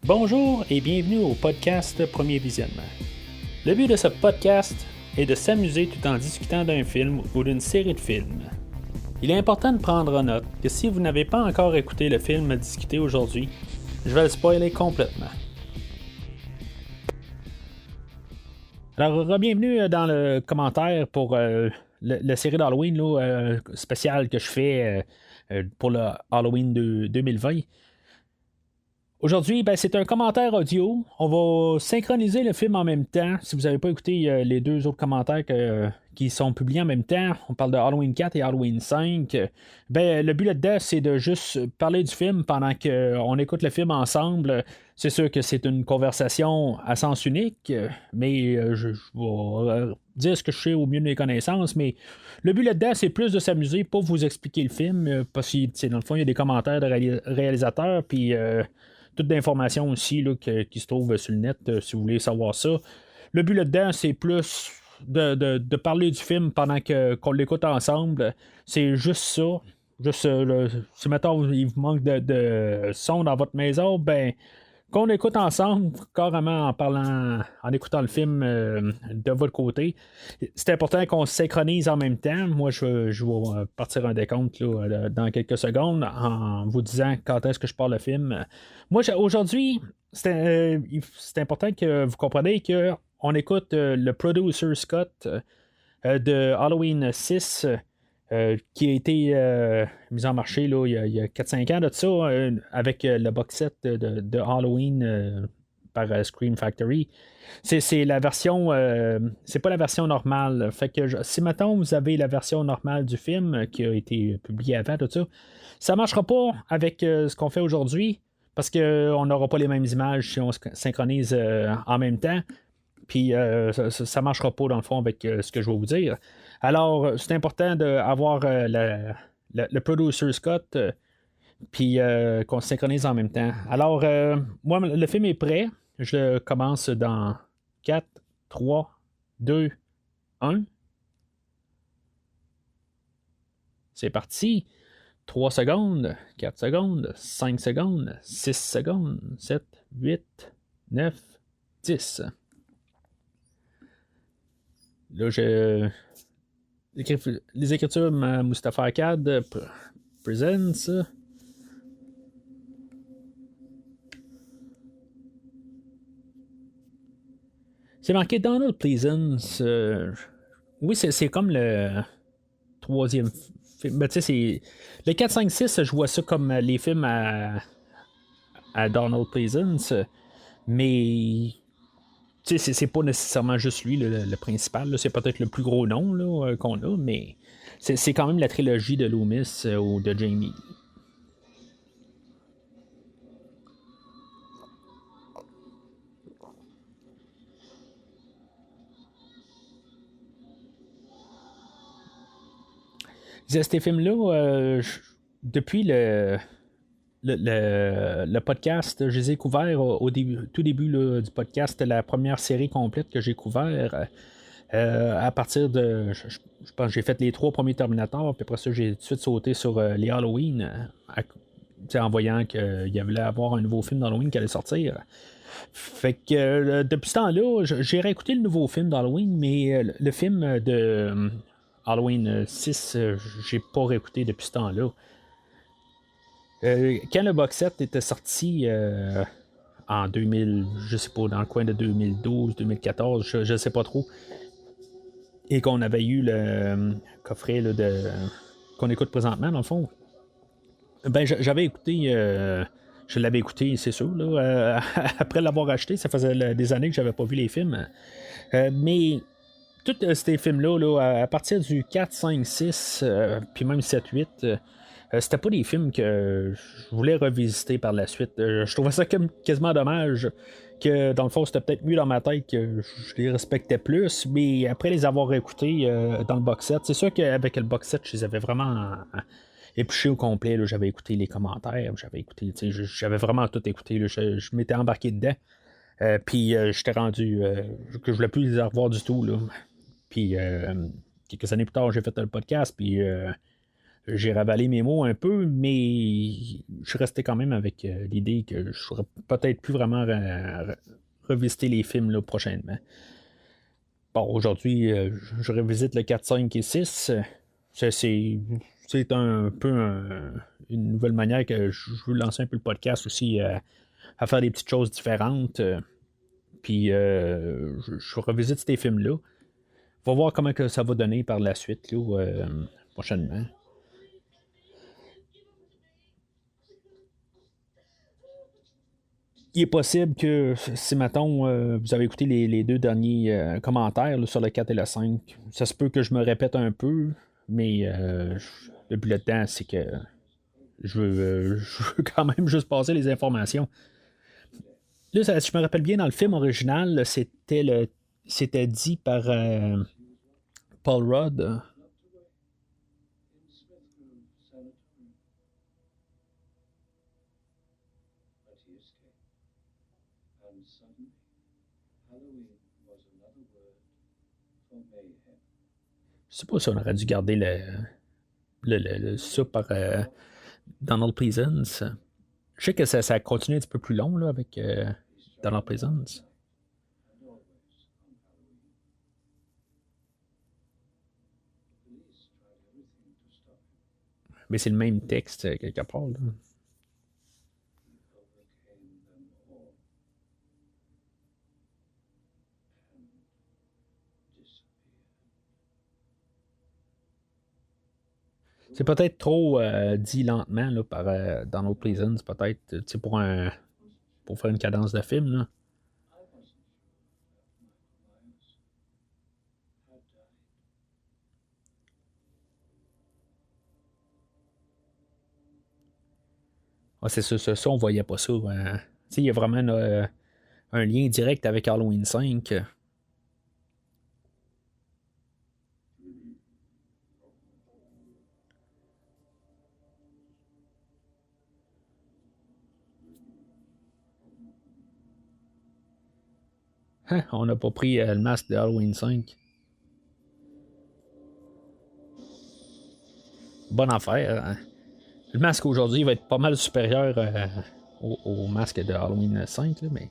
Bonjour et bienvenue au podcast Premier Visionnement. Le but de ce podcast est de s'amuser tout en discutant d'un film ou d'une série de films. Il est important de prendre en note que si vous n'avez pas encore écouté le film discuté aujourd'hui, je vais le spoiler complètement. Alors, bienvenue dans le commentaire pour la série d'Halloween spéciale que je fais pour le Halloween de 2020. Aujourd'hui, c'est un commentaire audio. On va synchroniser le film en même temps. Si vous n'avez pas écouté les deux autres commentaires qui sont publiés en même temps, on parle de Halloween 4 et Halloween 5. Le but là-dedans, c'est de juste parler du film pendant qu'on écoute le film ensemble. C'est sûr que c'est une conversation à sens unique, mais je vais dire ce que je sais au mieux de mes connaissances. Mais le but là-dedans, c'est plus de s'amuser, pas vous expliquer le film, parce que dans le fond, il y a des commentaires de réalisateurs, puis toute d'informations aussi là, qui se trouvent sur le net si vous voulez savoir ça. Le but là-dedans, c'est plus de parler du film pendant qu'on l'écoute ensemble. C'est juste ça. Juste, si maintenant il vous manque de son dans votre maison, qu'on écoute ensemble, carrément en écoutant le film de votre côté. C'est important qu'on se synchronise en même temps. Moi, je vais partir un décompte là, dans quelques secondes en vous disant quand est-ce que je parle le film. Moi, aujourd'hui, c'est important que vous compreniez qu'on écoute le producer Scott de Halloween 6. Qui a été mis en marché là, il y a 4-5 ans de ça, avec le box set de Halloween par Scream Factory. C'est la version. C'est pas la version normale. Fait que si maintenant vous avez la version normale du film qui a été publié avant, tout ça, ça marchera pas avec ce qu'on fait aujourd'hui. Parce qu'on n'aura pas les mêmes images si on se synchronise en même temps. Puis ça ne marchera pas dans le fond avec ce que je vais vous dire. Alors, c'est important d'avoir le producer Scott, puis qu'on se synchronise en même temps. Alors, moi, le film est prêt. Je commence dans 4, 3, 2, 1. C'est parti. 3 secondes, 4 secondes, 5 secondes, 6 secondes, 7, 8, 9, 10. Là, les écritures Mustafa Akkad Presents. C'est marqué Donald Pleasance. Oui, c'est comme le troisième film. Tu sais, c'est. Le 4, 5, 6, je vois ça comme les films à Donald Pleasance. Mais c'est pas nécessairement juste lui le principal. Là. C'est peut-être le plus gros nom là, qu'on a, mais c'est quand même la trilogie de Loomis ou de Jamie. Ces films-là, depuis le podcast, je les ai couverts au début, tout début là, du podcast, la première série complète que j'ai couvert. À partir de. Je pense que j'ai fait les 3 premiers Terminators, puis après ça, j'ai tout de suite sauté sur les Halloween, en voyant qu'il y avait avoir un nouveau film d'Halloween qui allait sortir. Fait que depuis ce temps-là, j'ai réécouté le nouveau film d'Halloween, mais le film de Halloween 6, j'ai pas réécouté depuis ce temps-là. Quand le box set était sorti en 2000, je sais pas, dans le coin de 2012, 2014, je sais pas trop, et qu'on avait eu le coffret là, qu'on écoute présentement, dans le fond, j'avais écouté, je l'avais écouté, c'est sûr, là, après l'avoir acheté, ça faisait des années que j'avais pas vu les films. Mais tous ces films-là, là, à partir du 4, 5, 6, puis même 7, 8, c'était pas des films que je voulais revisiter par la suite. Je trouvais ça quasiment dommage que, dans le fond, c'était peut-être mieux dans ma tête que je les respectais plus, mais après les avoir écoutés dans le box set, c'est sûr qu'avec le box set, je les avais vraiment épluchés au complet. Là, j'avais écouté les commentaires, j'avais vraiment tout écouté. Là, je m'étais embarqué dedans. Puis j'étais rendu que je voulais plus les revoir du tout. Là. Puis quelques années plus tard, j'ai fait le podcast, puis J'ai ravalé mes mots un peu, mais je suis resté quand même avec l'idée que je ne saurais peut-être plus vraiment revisiter les films là, prochainement. Bon, aujourd'hui, je revisite le 4, 5 et 6. C'est un peu une nouvelle manière que je veux lancer un peu le podcast aussi à faire des petites choses différentes. Puis je revisite ces films-là. On va voir comment que ça va donner par la suite là, prochainement. Il est possible que si, mettons, vous avez écouté les deux derniers commentaires là, sur le 4 et le 5, ça se peut que je me répète un peu, mais le but là-dedans, c'est que je veux quand même juste passer les informations. Là, si je me rappelle bien, dans le film original, c'était dit par Paul Rudd. Je sais pas si on aurait dû garder ça par Donald Pleasance. Je sais que ça continue un petit peu plus long là, avec Donald Pleasance. Mais c'est le même texte quelque part. Là. C'est peut-être trop dit lentement là, par Donald Pleasance, peut-être pour faire une cadence de film. Là. Ah, c'est ça, on voyait pas ça. Il y a vraiment un lien direct avec Halloween 5. Hein, on n'a pas pris le masque de Halloween 5. Bonne affaire. Hein. Le masque aujourd'hui va être pas mal supérieur au masque de Halloween 5, là, mais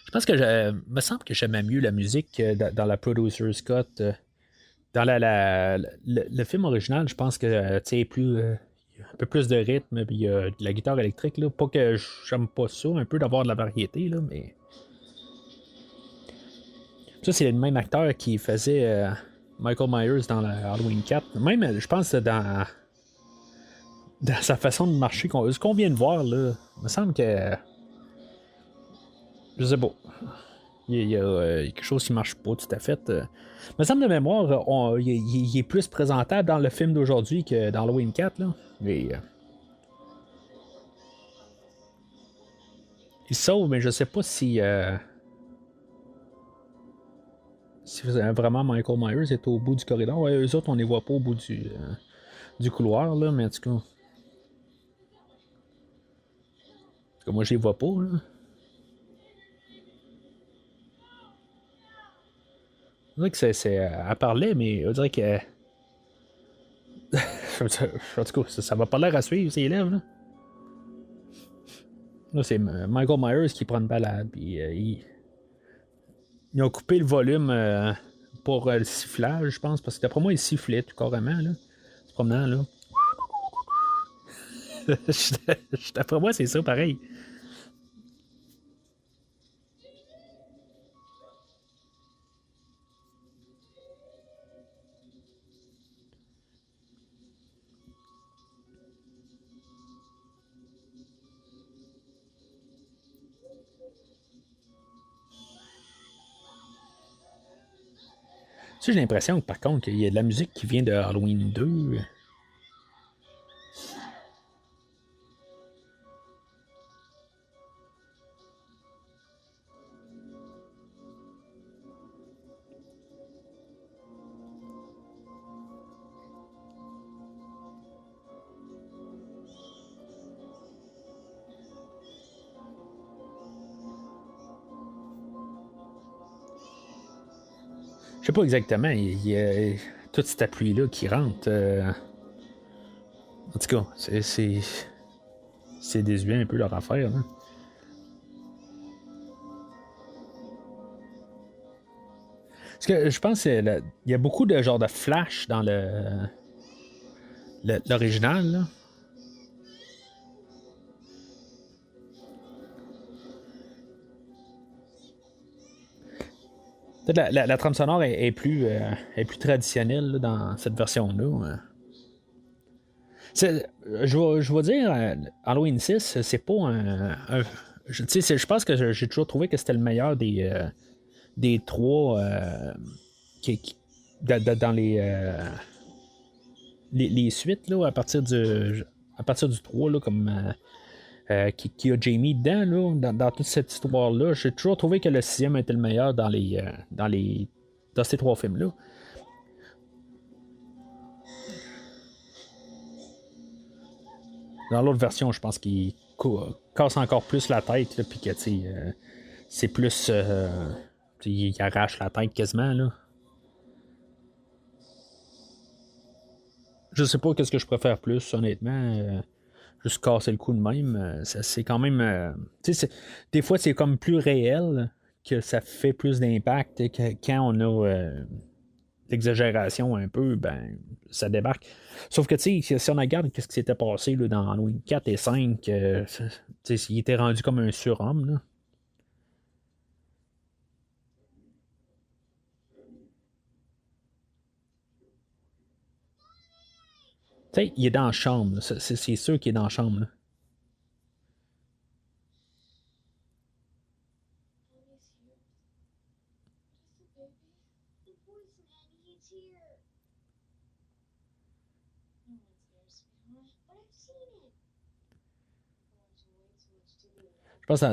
je pense que me semble que j'aimais mieux la musique dans la Producer's Cut. Dans le film original, je pense que plus un peu plus de rythme, puis il y a de la guitare électrique. Là. Pas que j'aime pas ça, un peu d'avoir de la variété, là, mais ça, c'est le même acteur qui faisait Michael Myers dans la Halloween 4. Même, je pense, dans sa façon de marcher, ce qu'on vient de voir, là, il me semble que. Je sais pas. Il y a quelque chose qui marche pas tout à fait. Me semble de mémoire, il est plus présentable dans le film d'aujourd'hui que dans Halloween 4. Là. Mais, il sauve, mais je sais pas si vraiment Michael Myers est au bout du corridor. Ouais, eux autres, on les voit pas au bout du couloir, là, mais en tout cas, moi, je les vois pas. Là. On dirait que elle parlait, mais on dirait que. En tout cas, ça va pas l'air à suivre ses lèvres. Là, c'est Michael Myers qui prend une balade. Puis, ils ont coupé le volume pour le sifflage, je pense, parce que d'après moi, il sifflait tout carrément. Là. Se promenant, là. D'après moi, c'est ça, pareil. Tu sais, j'ai l'impression que, par contre, qu'il y a de la musique qui vient de Halloween 2. sais pas exactement, il y a toute cette pluie-là qui rentre. En tout cas, c'est désuet un peu leur affaire. Là. Parce que je pense qu'il y a beaucoup de genres de flash dans l'original. Là. Peut-être la trame sonore est plus traditionnelle là, dans cette version-là. Je vais dire, Halloween 6, c'est pas je pense que j'ai toujours trouvé que c'était le meilleur des trois dans les suites là, à partir du 3 là, comme qui a Jamie dedans là, dans toute cette histoire-là. J'ai toujours trouvé que le sixième était le meilleur dans ces trois films-là. Dans l'autre version, je pense qu'il casse encore plus la tête, puis que c'est plus. Il arrache la tête quasiment. Là. Je sais pas qu'est-ce que je préfère plus, honnêtement. Juste casser le coup de même. C'est quand même. Des fois, c'est comme plus réel que ça fait plus d'impact que quand on a l'exagération un peu, ben ça débarque. Sauf que tu sais, si on regarde ce qui s'était passé là, dans Halloween 4 et 5, il était rendu comme un surhomme. Là. Tu sais, il est dans la chambre. Là. C'est sûr qu'il est dans la chambre. Là. Je pense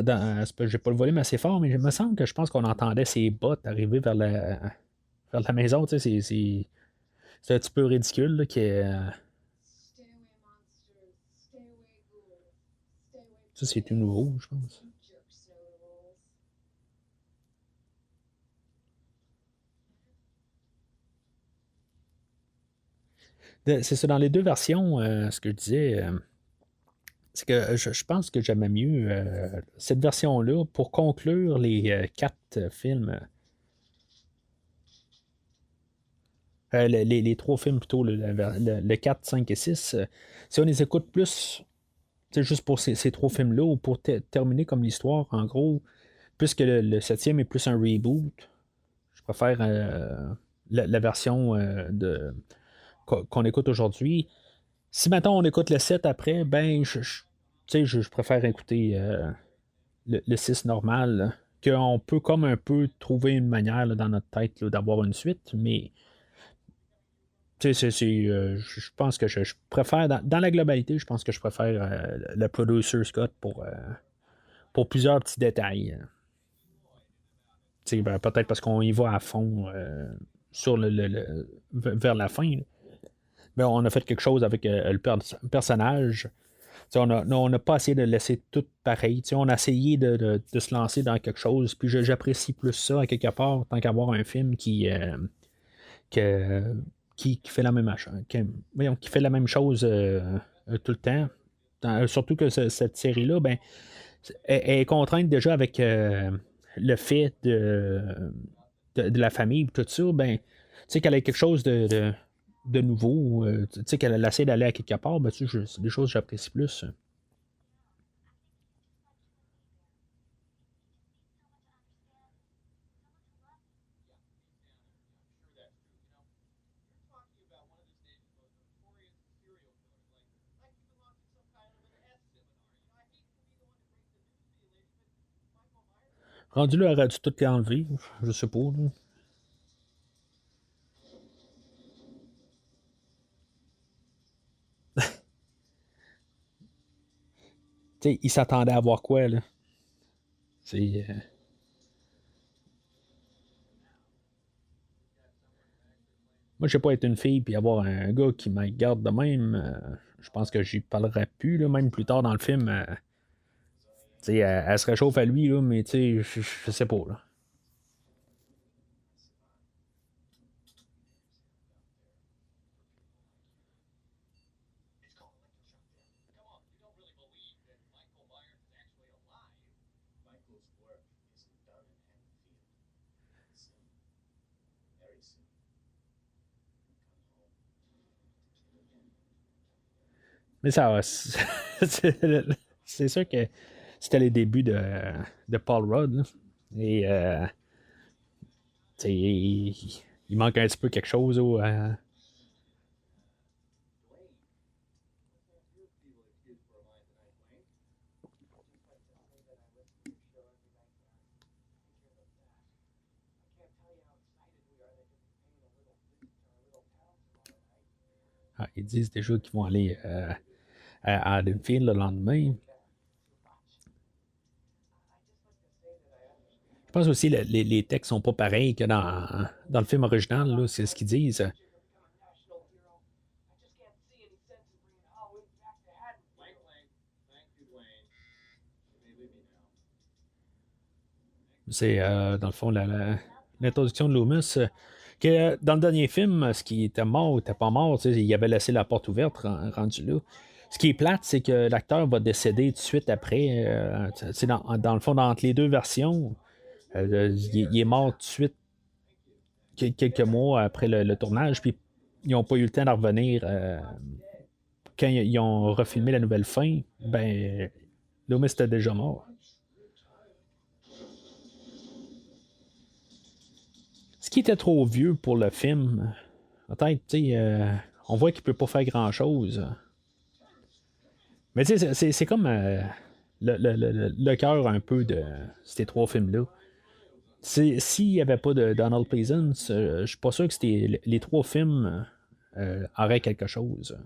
j'ai pas le volume assez fort, mais il me semble que je pense qu'on entendait ses bottes arriver vers la maison. Tu sais, c'est un petit peu ridicule là, ça, c'est tout nouveau, je pense. C'est ça, dans les deux versions, ce que je disais, c'est que je pense que j'aimais mieux cette version-là pour conclure les quatre films, les trois films plutôt, le 4, 5 et 6. Si on les écoute plus, c'est juste pour ces trois films-là, ou pour terminer comme l'histoire, en gros, puisque le septième est plus un reboot, je préfère la version qu'on écoute aujourd'hui. Si maintenant on écoute le 7 après, ben tu sais, je préfère écouter le 6 normal. Là, qu'on peut comme un peu trouver une manière là, dans notre tête là, d'avoir une suite, mais tu sais, je pense que je préfère, dans la globalité, je pense que je préfère le producer Scott pour plusieurs petits détails. Tu sais, ben, peut-être parce qu'on y va à fond sur vers la fin. Là. Ben, on a fait quelque chose avec le personnage. T'sais, on n'a pas essayé de laisser tout pareil. T'sais, on a essayé de se lancer dans quelque chose. Puis j'apprécie plus ça, à quelque part, tant qu'avoir un film que- qui fait la même qui fait la même chose tout le temps. Surtout que cette série-là, ben, elle est contrainte déjà avec le fait de la famille et tout ça, ben, tu sais qu'elle a quelque chose de nouveau, tu sais qu'elle essaie d'aller à quelque part, ben, tu sais, c'est des choses que j'apprécie plus. Rendu là, aurait-tu tout enlevé? Je sais pas. Là. Tu sais, il s'attendait à voir quoi, là? C'est, moi, je sais pas être une fille puis avoir un gars qui me garde de même. Je pense que j'y parlerai plus, là, même plus tard dans le film. Tu sais, elle se réchauffe à lui, là, mais tu sais, je sais pas. Là. Mais ça, c'est c'est sûr que c'était les débuts de Paul Rudd, là. Et tu sais, il manque un petit peu quelque chose. Ils disent déjà qu'ils vont aller à Haddonfield le lendemain. Je pense aussi que les textes sont pas pareils que dans le film original, là, c'est ce qu'ils disent. C'est dans le fond l'introduction de Loomis. Que dans le dernier film, ce qui était mort ou n'était pas mort, tu sais, il avait laissé la porte ouverte rendu là. Ce qui est plate, c'est que l'acteur va décéder tout de suite après. C'est dans le fond, entre les deux versions, il est mort tout de suite quelques mois après le tournage, puis ils n'ont pas eu le temps de revenir. Quand ils ont refilmé la nouvelle fin, ben, Loomis était déjà mort. Ce qui était trop vieux pour le film, peut-être, tu sais, on voit qu'il peut pas faire grand-chose. Mais tu sais, c'est comme le cœur un peu de ces trois films-là. S'il n'y avait pas de Donald Pleasance, je suis pas sûr que les trois films auraient quelque chose.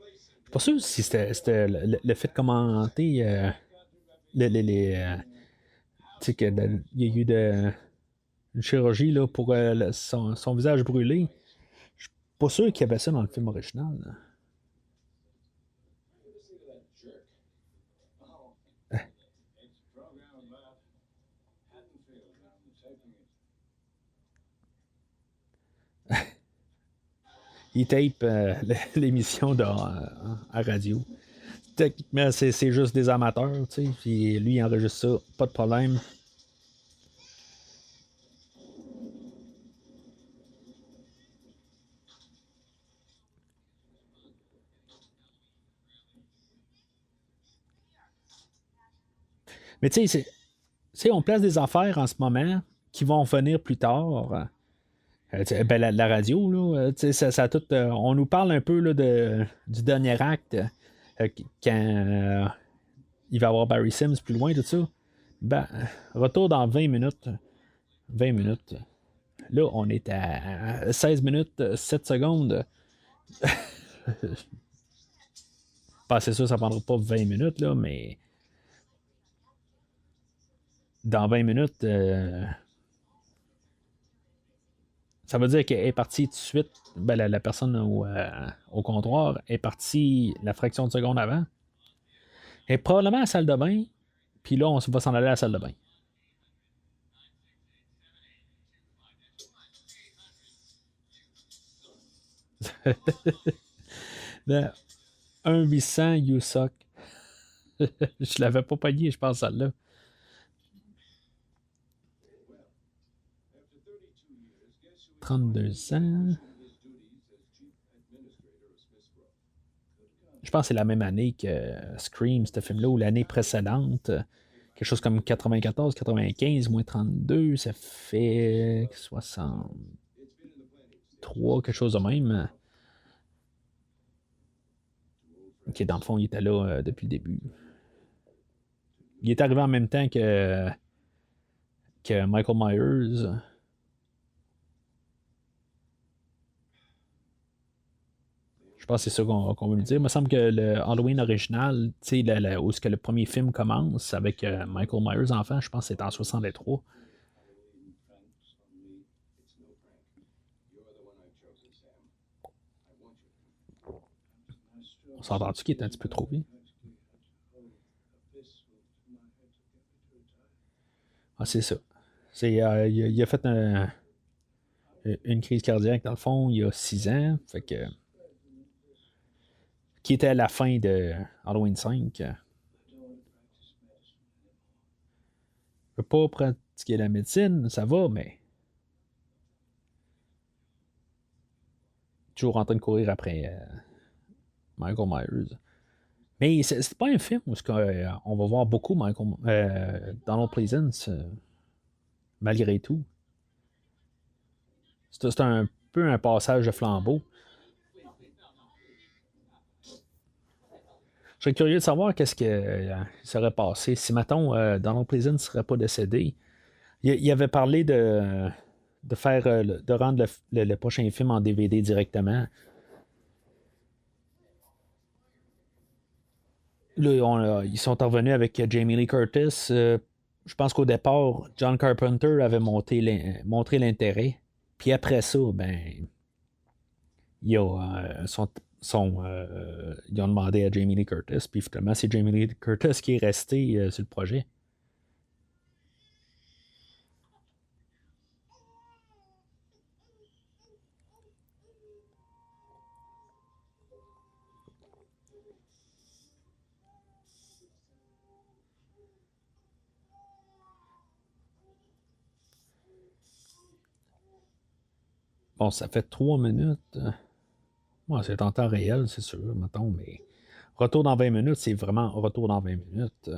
Je suis pas sûr si c'était le fait de commenter tu sais, qu'il y a eu une chirurgie là, pour son visage brûlé. Je suis pas sûr qu'il y avait ça dans le film original, là. Il tape l'émission à radio. Techniquement, c'est juste des amateurs, tu sais. Puis lui, il enregistre ça, pas de problème. Mais tu sais, on place des affaires en ce moment qui vont venir plus tard. Ben, la radio, là, tu sais, ça a tout, on nous parle un peu là, du dernier acte, quand il va y avoir Barry Sims plus loin, tout ça. Ben, retour dans 20 minutes. 20 minutes. Là, on est à 16 minutes, 7 secondes. Pas c'est sûr, ça prendra pas 20 minutes, là, mais dans 20 minutes, ça veut dire qu'elle est partie tout de suite. Ben, la personne au comptoir est partie la fraction de seconde avant. Elle est probablement à la salle de bain, puis là, on va s'en aller à la salle de bain. Le 1-800 You Suck. Je l'avais pas payé, je pense, celle-là. 32 ans. Je pense que c'est la même année que Scream, ce film-là, ou l'année précédente. Quelque chose comme 94, 95, moins 32, ça fait 63, quelque chose de même. Ok, dans le fond, il était là depuis le début. Il est arrivé en même temps que Michael Myers. Je pense que c'est ça qu'on veut nous dire. Il me semble que le Halloween original, tu sais, où est-ce que le premier film commence avec Michael Myers enfant, je pense que c'est en 63. On s'entend-tu qu'il est un petit peu trop vite? Ah, c'est ça. Il a fait une crise cardiaque, dans le fond, il y a 6 ans. Fait que qui était à la fin de Halloween 5. Je peux pas pratiquer la médecine, ça va, mais toujours en train de courir après Michael Myers. Mais c'est pas un film où on va voir beaucoup Donald Pleasance, malgré tout. C'est un peu un passage de flambeau. Je serais curieux de savoir qu'est-ce qui serait passé si, mettons, Donald Pleasance ne serait pas décédé. Il avait parlé de faire de rendre le prochain film en DVD directement. Là, ils sont revenus avec Jamie Lee Curtis. Je pense qu'au départ, John Carpenter avait montré l'intérêt. Puis après ça, ben, ils ils ont demandé à Jamie Lee Curtis. Puis finalement, c'est Jamie Lee Curtis qui est resté sur le projet. Bon, ça fait 3 minutes. Moi, c'est en temps réel, c'est sûr, mettons, mais retour dans 20 minutes, c'est vraiment retour dans 20 minutes.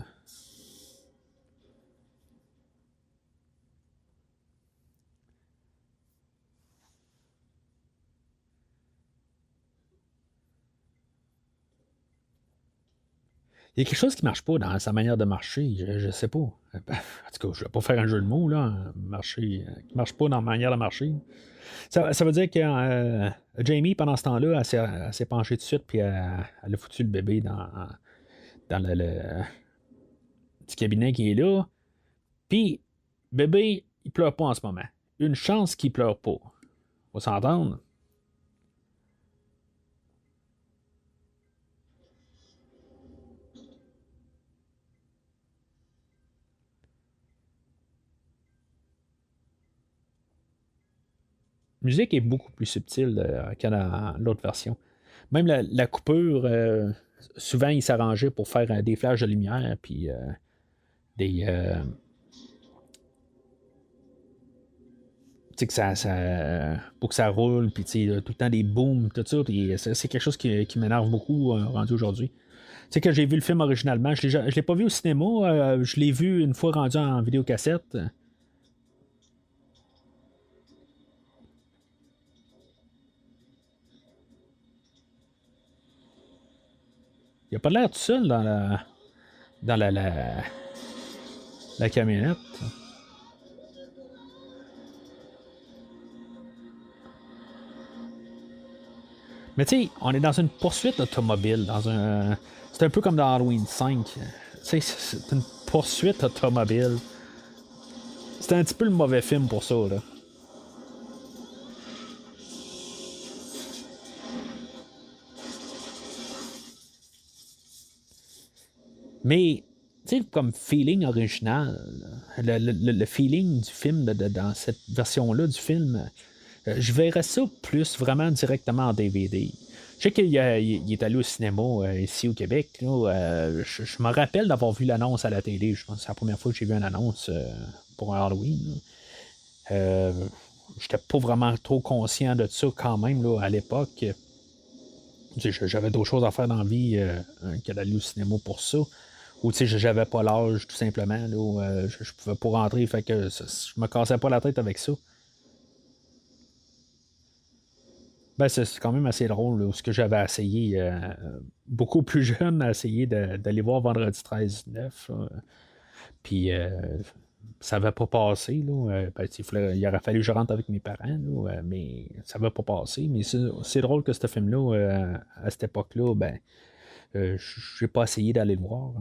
Il y a quelque chose qui marche pas dans sa manière de marcher, je sais pas. En tout cas, je vais pas faire un jeu de mots, là, marcher, qui marche pas dans la manière de marcher. Ça veut dire que Jamie, pendant ce temps-là, elle s'est penchée tout de suite, puis elle a foutu le bébé dans le petit cabinet qui est là. Puis, bébé, il pleure pas en ce moment. Une chance qu'il pleure pas. Faut s'entendre. La musique est beaucoup plus subtile que dans l'autre version. Même la coupure, souvent, il s'arrangeait pour faire des flashs de lumière, puis des. Tu sais, pour que ça roule, puis tu sais, tout le temps des booms, tout ça, puis c'est quelque chose qui m'énerve beaucoup rendu aujourd'hui. Tu sais que j'ai vu le film originalement, je l'ai pas vu au cinéma, je l'ai vu une fois rendu en vidéocassette. Il a pas l'air tout seul dans la camionnette. Mais tu sais, on est dans une poursuite automobile, c'est un peu comme dans Halloween 5. Tu sais, c'est une poursuite automobile. C'est un petit peu le mauvais film pour ça, là. Mais, tu sais, comme feeling original, le feeling du film dans cette version-là du film, je verrais ça plus vraiment directement en DVD. Je sais qu'il est allé au cinéma ici au Québec. Là, je me rappelle d'avoir vu l'annonce à la télé. Je pense que c'est la première fois que j'ai vu une annonce pour un Halloween. Là. Euh, J'étais pas vraiment trop conscient de ça quand même là, à l'époque. Tu sais, j'avais d'autres choses à faire dans la vie que d'aller au cinéma pour ça. Ou tu sais, j'avais pas l'âge tout simplement. Là, où, je pouvais pas rentrer, fait que je me cassais pas la tête avec ça. Ben, c'est quand même assez drôle, là, ce que j'avais essayé, beaucoup plus jeune, à essayer d'aller voir Vendredi 13-9. Puis, ça n'avait pas passé. Là, ben, il aurait fallu que je rentre avec mes parents, là, mais ça n'avait pas passé. Mais c'est drôle que ce film-là, à cette époque-là, ben, j'ai pas essayé d'aller le voir.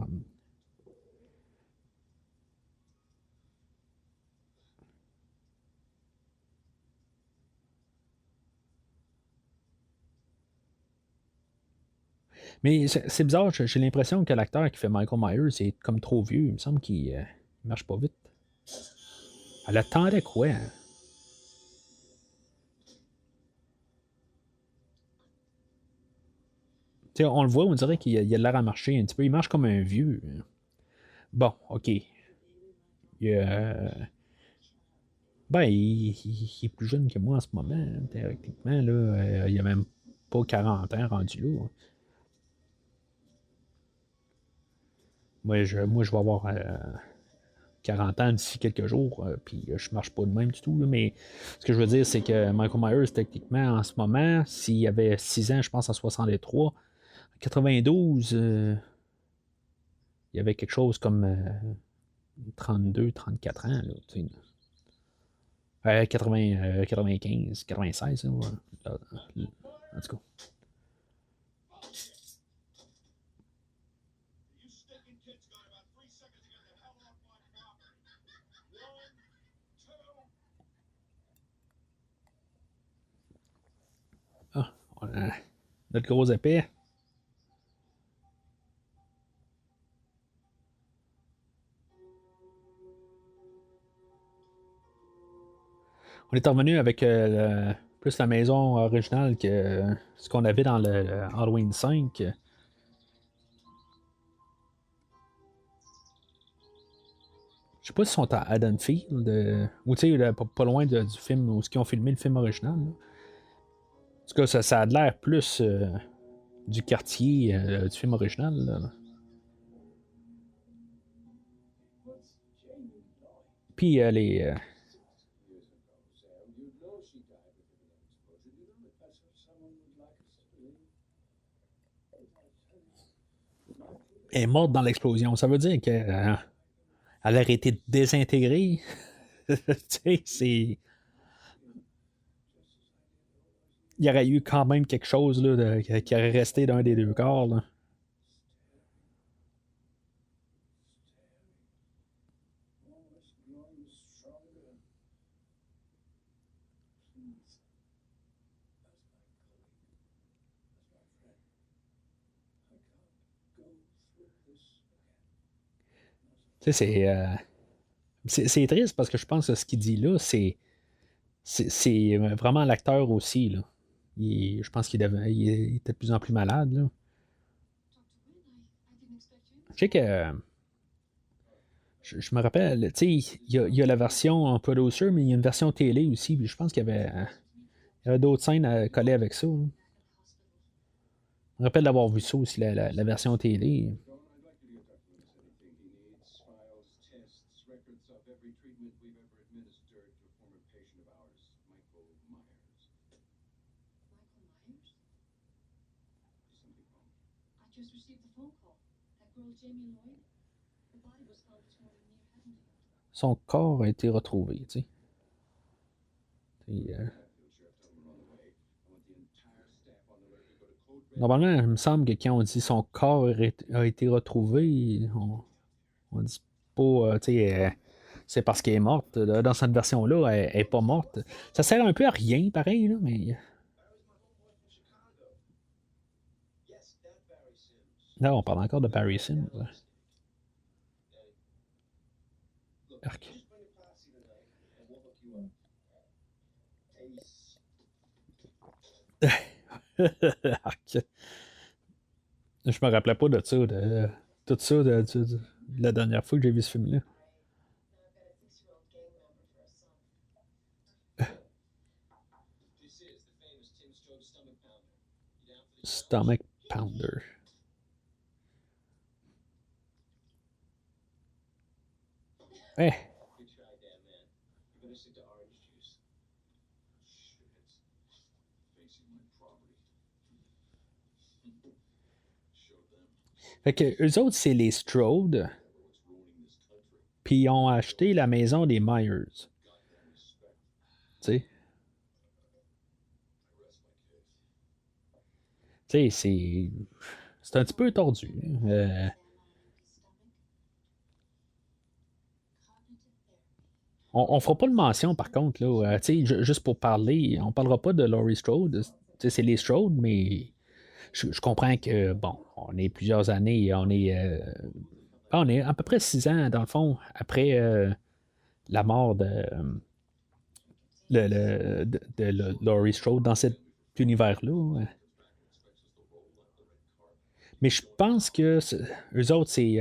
Mais c'est bizarre, j'ai l'impression que l'acteur qui fait Michael Myers est comme trop vieux. Il me semble qu'il marche pas vite. Elle attendait quoi? Hein? Tu sais, on le voit, on dirait qu'il a l'air à marcher un petit peu. Il marche comme un vieux. Bon, OK. Ben, il est plus jeune que moi en ce moment, hein, théoriquement. Là, il a même pas 40 ans rendu là. Moi, je vais avoir 40 ans d'ici quelques jours, puis je marche pas de même du tout. Là, mais ce que je veux dire, c'est que Michael Myers, techniquement, en ce moment, s'il avait 6 ans, je pense en 63, en 92, il y avait quelque chose comme 32, 34 ans. Là, tu sais. 80, 95, 96. Là, ouais. En tout cas. Ah, notre gros épée. On est revenu avec plus la maison originale que ce qu'on avait dans le Halloween 5. Je sais pas s'ils sont à Haddonfield, ou tu sais, pas loin du film où ils ont filmé le film original. Là. En tout cas, ça a l'air plus du quartier du film original. Là. Puis elle est morte dans l'explosion. Ça veut dire qu'elle aurait été désintégrée. Tu sais, c'est. Il y aurait eu quand même quelque chose là, qui aurait resté d'un des deux corps. Là. Tu sais, c'est triste parce que je pense que ce qu'il dit là, c'est vraiment l'acteur aussi. Là. Je pense il était de plus en plus malade. Là. Je sais que je me rappelle, tu sais, il y a la version en producer, mais il y a une version télé aussi. Puis je pense qu'il y avait d'autres scènes à coller avec ça. Hein. Je me rappelle d'avoir vu ça aussi, la version télé. Son corps a été retrouvé, tu sais. Puis, normalement, il me semble que quand on dit son corps a été retrouvé, on dit pas, tu sais, c'est parce qu'elle est morte. Là, dans cette version-là, elle n'est pas morte. Ça sert un peu à rien, pareil, là, mais. Là, on parle encore de Barry Sims. Arc. Arc. Je me rappelais pas de ça, de tout ça, de la dernière fois que j'ai vu ce film-là. Stomach Pounder. Eh, fait que eux autres, c'est les Strode, puis ils ont acheté la maison des Myers. Tu sais, c'est un petit peu tordu. On fera pas de mention, par contre, là, tu sais, juste pour parler, on parlera pas de Laurie Strode. Tu sais, c'est les Strode, mais je comprends que, bon, on est plusieurs années, on est à peu près 6 ans, dans le fond, après la mort de Laurie Strode dans cet univers-là. Mais je pense que eux autres, c'est.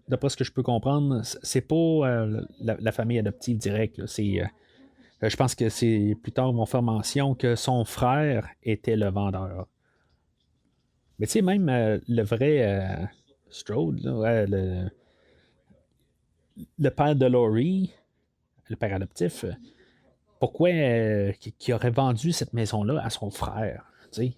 D'après ce que je peux comprendre, c'est pas la famille adoptive directe. Là. Je pense que c'est plus tard, ils vont faire mention que son frère était le vendeur. Mais tu sais, même le vrai Strode, là, ouais, le père de Laurie, le père adoptif, pourquoi qu'il aurait vendu cette maison-là à son frère? Tu sais?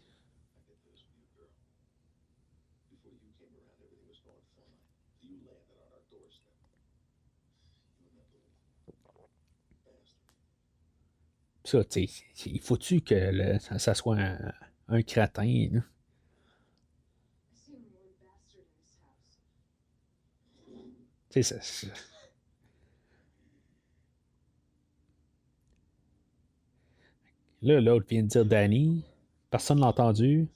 Ça, tu sais, il faut-tu que ça soit un crétin? Là? Tu sais, là, l'autre vient de dire Danny. Personne ne l'a entendu.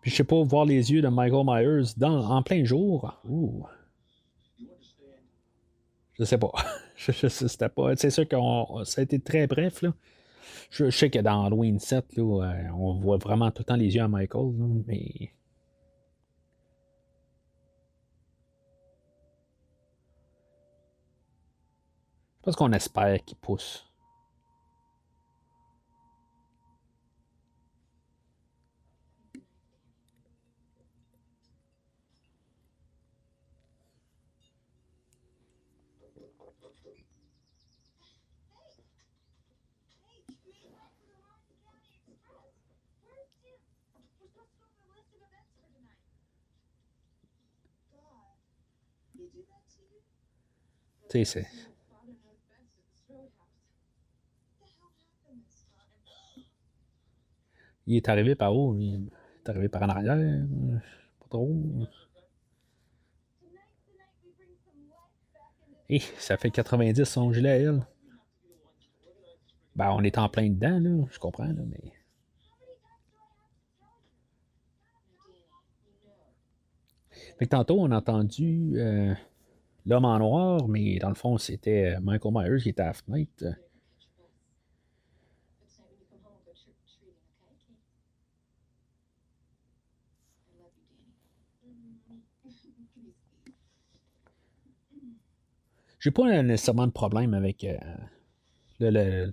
Puis je sais pas, voir les yeux de Michael Myers en plein jour. Ouh, je sais pas. C'était pas. C'est sûr que ça a été très bref, là. Je sais que dans Halloween 7, là, on voit vraiment tout le temps les yeux à Michael, là, mais je pense qu'on espère qu'il pousse. Tu sais, il est arrivé par où? Il est arrivé par en arrière? Pas trop. Ça fait 90 son gilet à elle. Ben, on est en plein dedans, là. Je comprends, là, mais. Fait que tantôt, on a entendu l'homme en noir, mais dans le fond, c'était Michael Myers qui était à la fenêtre. J'ai pas nécessairement de problème avec le- le-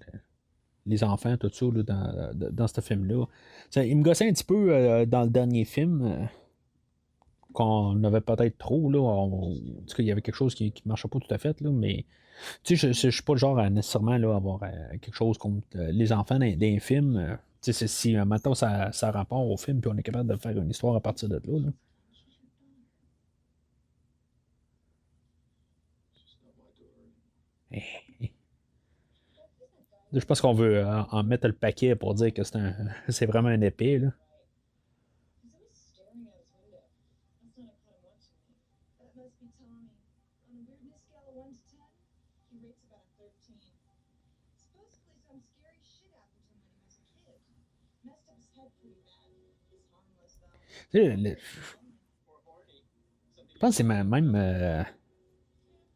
les enfants, tout ça, là, dans ce film-là. Il me gossait un petit peu dans le dernier film, qu'on avait peut-être trop, là. En tout cas, il y avait quelque chose qui ne marchait pas tout à fait, là, mais tu sais, je suis pas le genre à nécessairement là, avoir quelque chose contre les enfants dans film. Tu sais, si maintenant ça rapporte au film, puis on est capable de faire une histoire à partir de là. Là. Eh, je pense qu'on veut en mettre le paquet pour dire que c'est vraiment un épée. Là. Tu sais, je pense que c'est même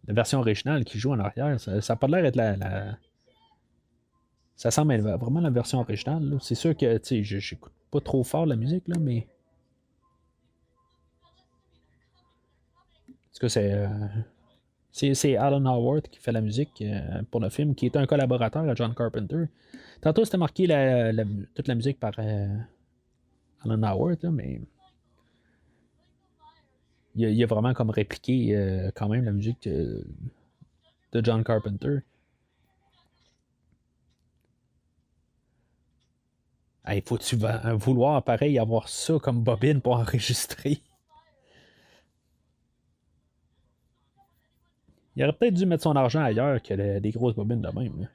la version originale qui joue en arrière. Ça a pas l'air d'être ça semble être vraiment la version originale. Là. C'est sûr que tu sais, j'écoute pas trop fort la musique, là, mais est-ce que c'est Alan Howard qui fait la musique pour le film, qui est un collaborateur à John Carpenter. Tantôt, c'était marqué toute la musique par Alan Howard, là, mais il a vraiment comme répliqué quand même la musique de John Carpenter. Il faut-tu vouloir pareil avoir ça comme bobine pour enregistrer? Il aurait peut-être dû mettre son argent ailleurs que des grosses bobines de même. Là.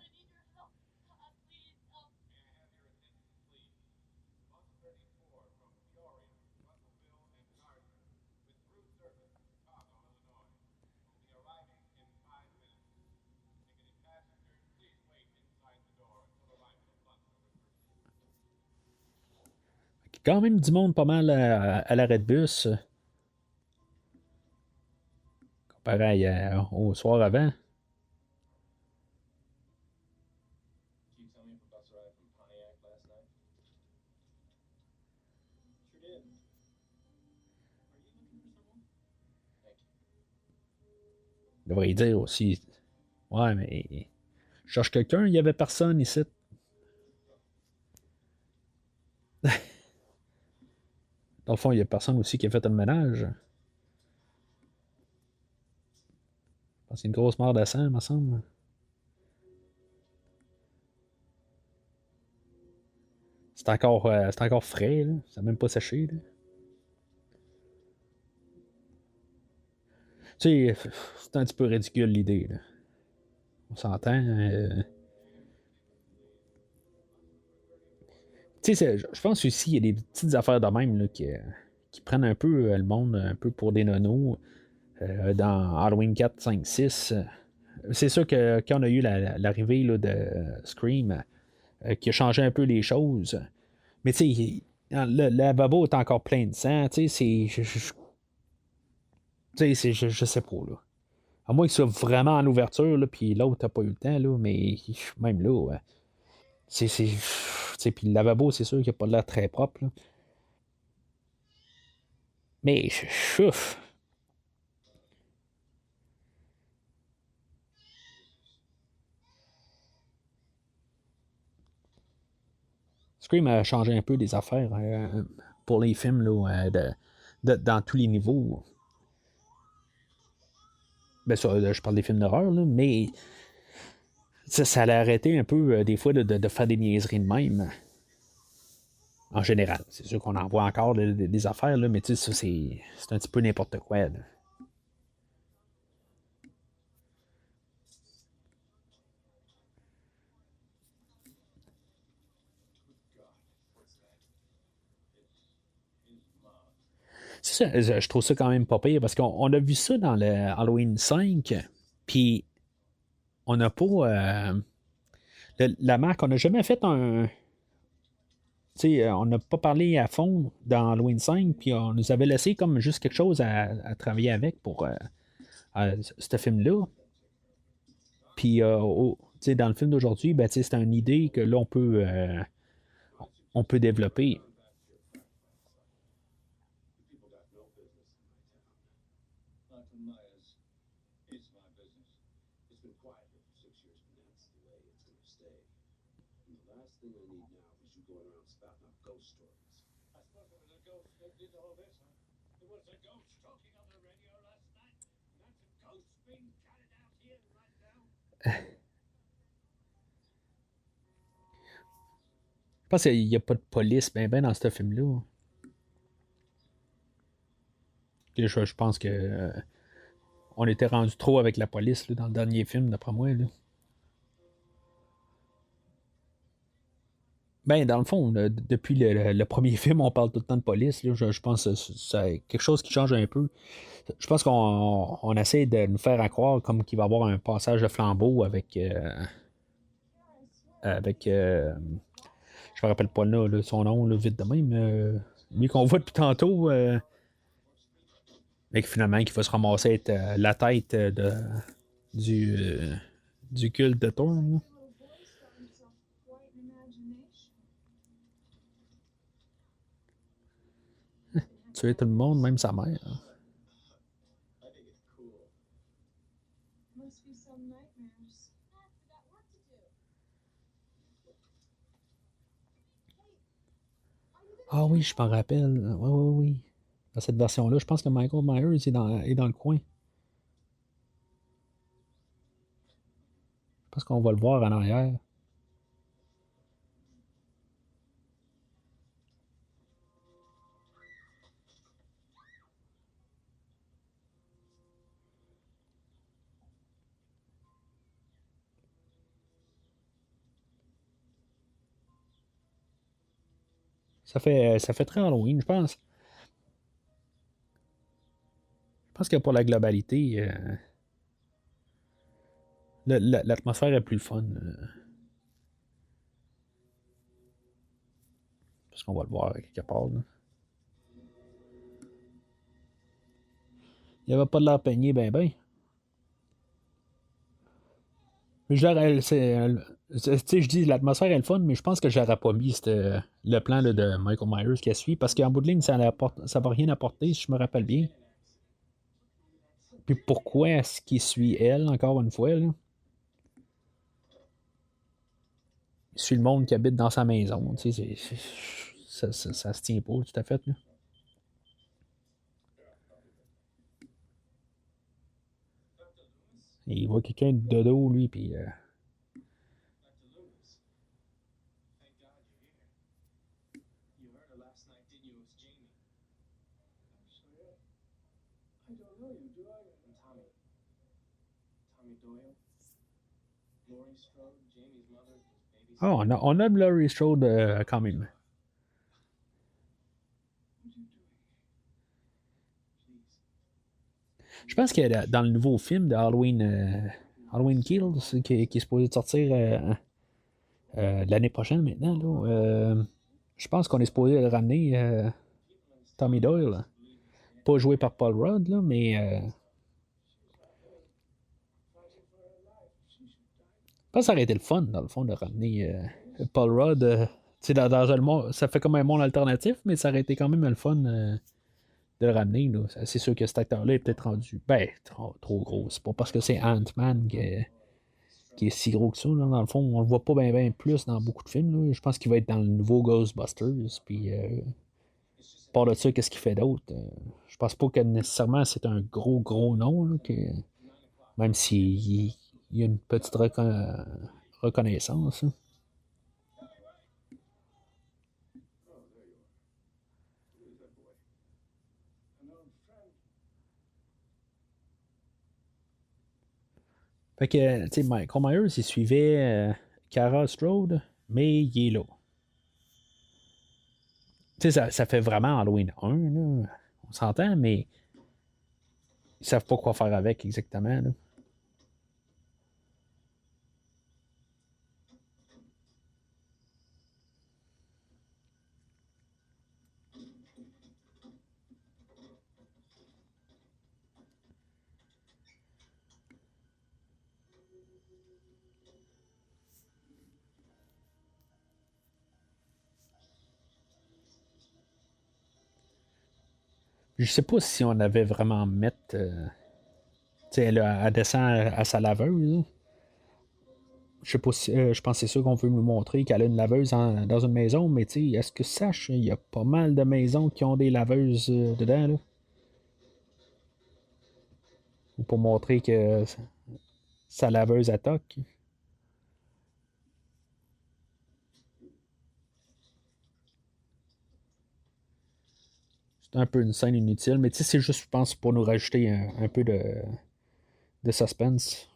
Quand même du monde pas mal à l'arrêt de bus, comparé au soir avant. Je devrais dire aussi. Ouais, mais. Je cherche quelqu'un, il y avait personne ici. Dans le fond, il y a personne aussi qui a fait le ménage. Je pense que c'est une grosse mort de sang, me semble. C'est encore frais, là. Ça n'a même pas séché, là. Tu sais, c'est un petit peu ridicule l'idée, là. On s'entend. Tu sais, je pense aussi qu'il y a des petites affaires de même là, qui prennent un peu le monde un peu pour des nonos. Dans Halloween 4, 5, 6. C'est sûr que quand on a eu l'arrivée là, de Scream, qui a changé un peu les choses, mais tu sais, le lavabo est encore plein de sang, tu sais, je sais pas, là. À moins que ce soit vraiment en ouverture, là, puis l'autre n'a pas eu le temps, là, mais même là, ouais, tu sais, puis le lavabo, c'est sûr qu'il n'a pas l'air très propre, là. Mais, chouf, Scream a changé un peu des affaires pour les films, là, dans tous les niveaux. Ben, ça, je parle des films d'horreur, là, mais ça allait arrêter un peu, des fois, de faire des niaiseries de même. En général. C'est sûr qu'on en voit encore des affaires, là, mais tu sais, ça, c'est un petit peu n'importe quoi, là. C'est ça, je trouve ça quand même pas pire parce qu'on a vu ça dans le Halloween 5, puis on n'a pas. La marque, on n'a jamais fait un. Tu sais, on n'a pas parlé à fond dans Halloween 5, puis on nous avait laissé comme juste quelque chose à travailler avec pour ce film-là. Puis, tu sais, dans le film d'aujourd'hui, ben, tu sais, c'est une idée que là, on peut développer. Je pense qu'il n'y a pas de police ben dans ce film-là. Je pense que on était rendu trop avec la police là, dans le dernier film, d'après moi. Là. Ben, dans le fond, là, depuis le premier film, on parle tout le temps de police. Là. Je pense que c'est quelque chose qui change un peu. Je pense qu'on essaie de nous faire croire comme qu'il va y avoir un passage de flambeau avec je me rappelle pas là, son nom là, vite de même. Lui qu'on voit depuis tantôt, mais que finalement qui va se ramasser être la tête du, euh, du culte de Thorn. Là. Tuer tout le monde, même sa mère. Ah oui, je m'en rappelle. Oui, oui, oui. Dans cette version-là, je pense que Michael Myers est dans le coin. Je pense qu'on va le voir en arrière. Ça fait très Halloween, je pense. Je pense que pour la globalité, l'atmosphère est plus le fun. Parce qu'on va le voir quelque part. Là. Il n'y avait pas de l'air peigné, ben ben. Mais je l'aurais- tu sais, je dis l'atmosphère est le fun, mais je pense que j'aurais pas mis le plan là, de Michael Myers qui a suivi, parce qu'en bout de ligne, ça va rien apporter, si je me rappelle bien. Puis pourquoi est-ce qu'il suit elle, encore une fois, là? Il suit le monde qui habite dans sa maison. Tu sais, ça se tient pas tout à fait. Là. Il voit quelqu'un de dos, lui, puis ah, on a Laurie Strode quand même. Je pense que dans le nouveau film de Halloween, Halloween Kills, qui est supposé de sortir l'année prochaine maintenant, là, je pense qu'on est supposé le ramener Tommy Doyle. Là. Pas joué par Paul Rudd, là, mais je pense que ça aurait été le fun, dans le fond, de ramener Paul Rudd. Tu sais, dans un monde, ça fait comme un monde alternatif, mais ça aurait été quand même le fun de le ramener. Là. C'est sûr que cet acteur-là est peut-être rendu trop gros. C'est pas parce que c'est Ant-Man qui est si gros que ça. Là. Dans le fond, on le voit pas bien plus dans beaucoup de films. Là. Je pense qu'il va être dans le nouveau Ghostbusters. Puis, part de ça, qu'est-ce qu'il fait d'autre? Je pense pas que nécessairement c'est un gros nom. Là, même s'il y a une petite reconnaissance. Hein. Fait que, tu sais, Michael Myers, il suivait Cara Strode, mais il est là. Tu sais, ça fait vraiment Halloween 1, là. On s'entend, mais ils savent pas quoi faire avec exactement. Là. Je sais pas si on avait vraiment mettre. Tu sais, elle descend à sa laveuse. Là. Je sais pas si. Je pense que c'est ça qu'on veut nous montrer, qu'elle a une laveuse dans une maison, mais tu sais, est-ce que sache, il y a pas mal de maisons qui ont des laveuses dedans, là. Ou pour montrer que sa laveuse à toc. C'est un peu une scène inutile, mais tu sais, c'est juste, je pense, pour nous rajouter un peu de suspense.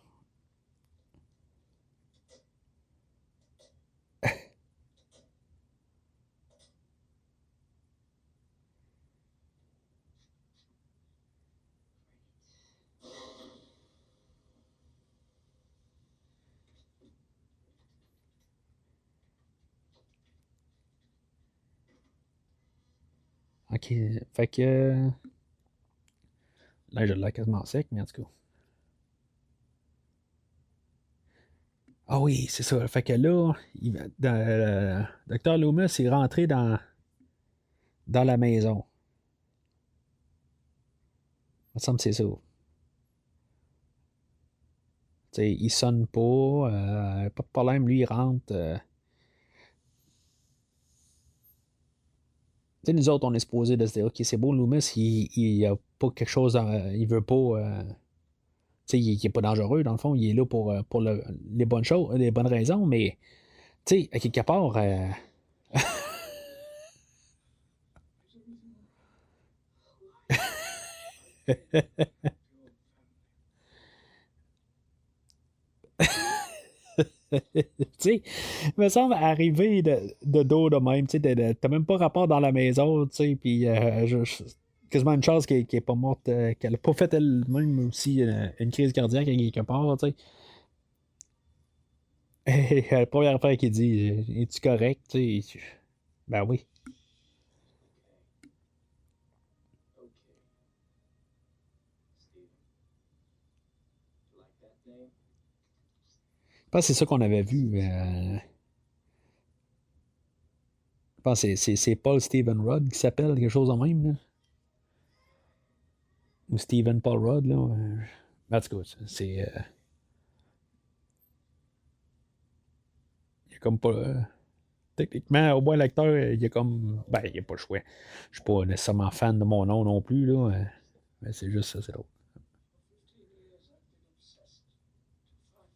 Ok, fait que. Là, je l'ai quasiment sec, mais en tout cas. Ah oui, c'est ça. Fait que là, Dr. Loomis est rentré dans la maison. Il me semble que c'est ça. T'sais, il sonne pas, pas de problème, lui il rentre. Nous autres, on est supposé de se dire, ok, c'est beau, Loomis, il a pas quelque chose, il veut pas, il est pas dangereux dans le fond, il est là pour les bonnes choses, les bonnes raisons, mais à quelque part, il me semble arriver de dos de même, t'as même pas rapport dans la maison, puis quasiment une chance qu'elle est pas morte, qu'elle a pas fait elle-même aussi une crise cardiaque à quelque part, tu sais. La première affaire qu'il dit, es-tu correct, ben oui. pense que c'est ça qu'on avait vu. Je pense que c'est Paul Stephen Rudd qui s'appelle, quelque chose en même, là. Ou Stephen Paul Rudd, là. En tout cas, c'est. Il y a comme pas. Techniquement, au moins, l'acteur, il y a comme. Ben, il n'y a pas le choix. Je suis pas nécessairement fan de mon nom non plus, là. Mais c'est juste ça, c'est l'autre.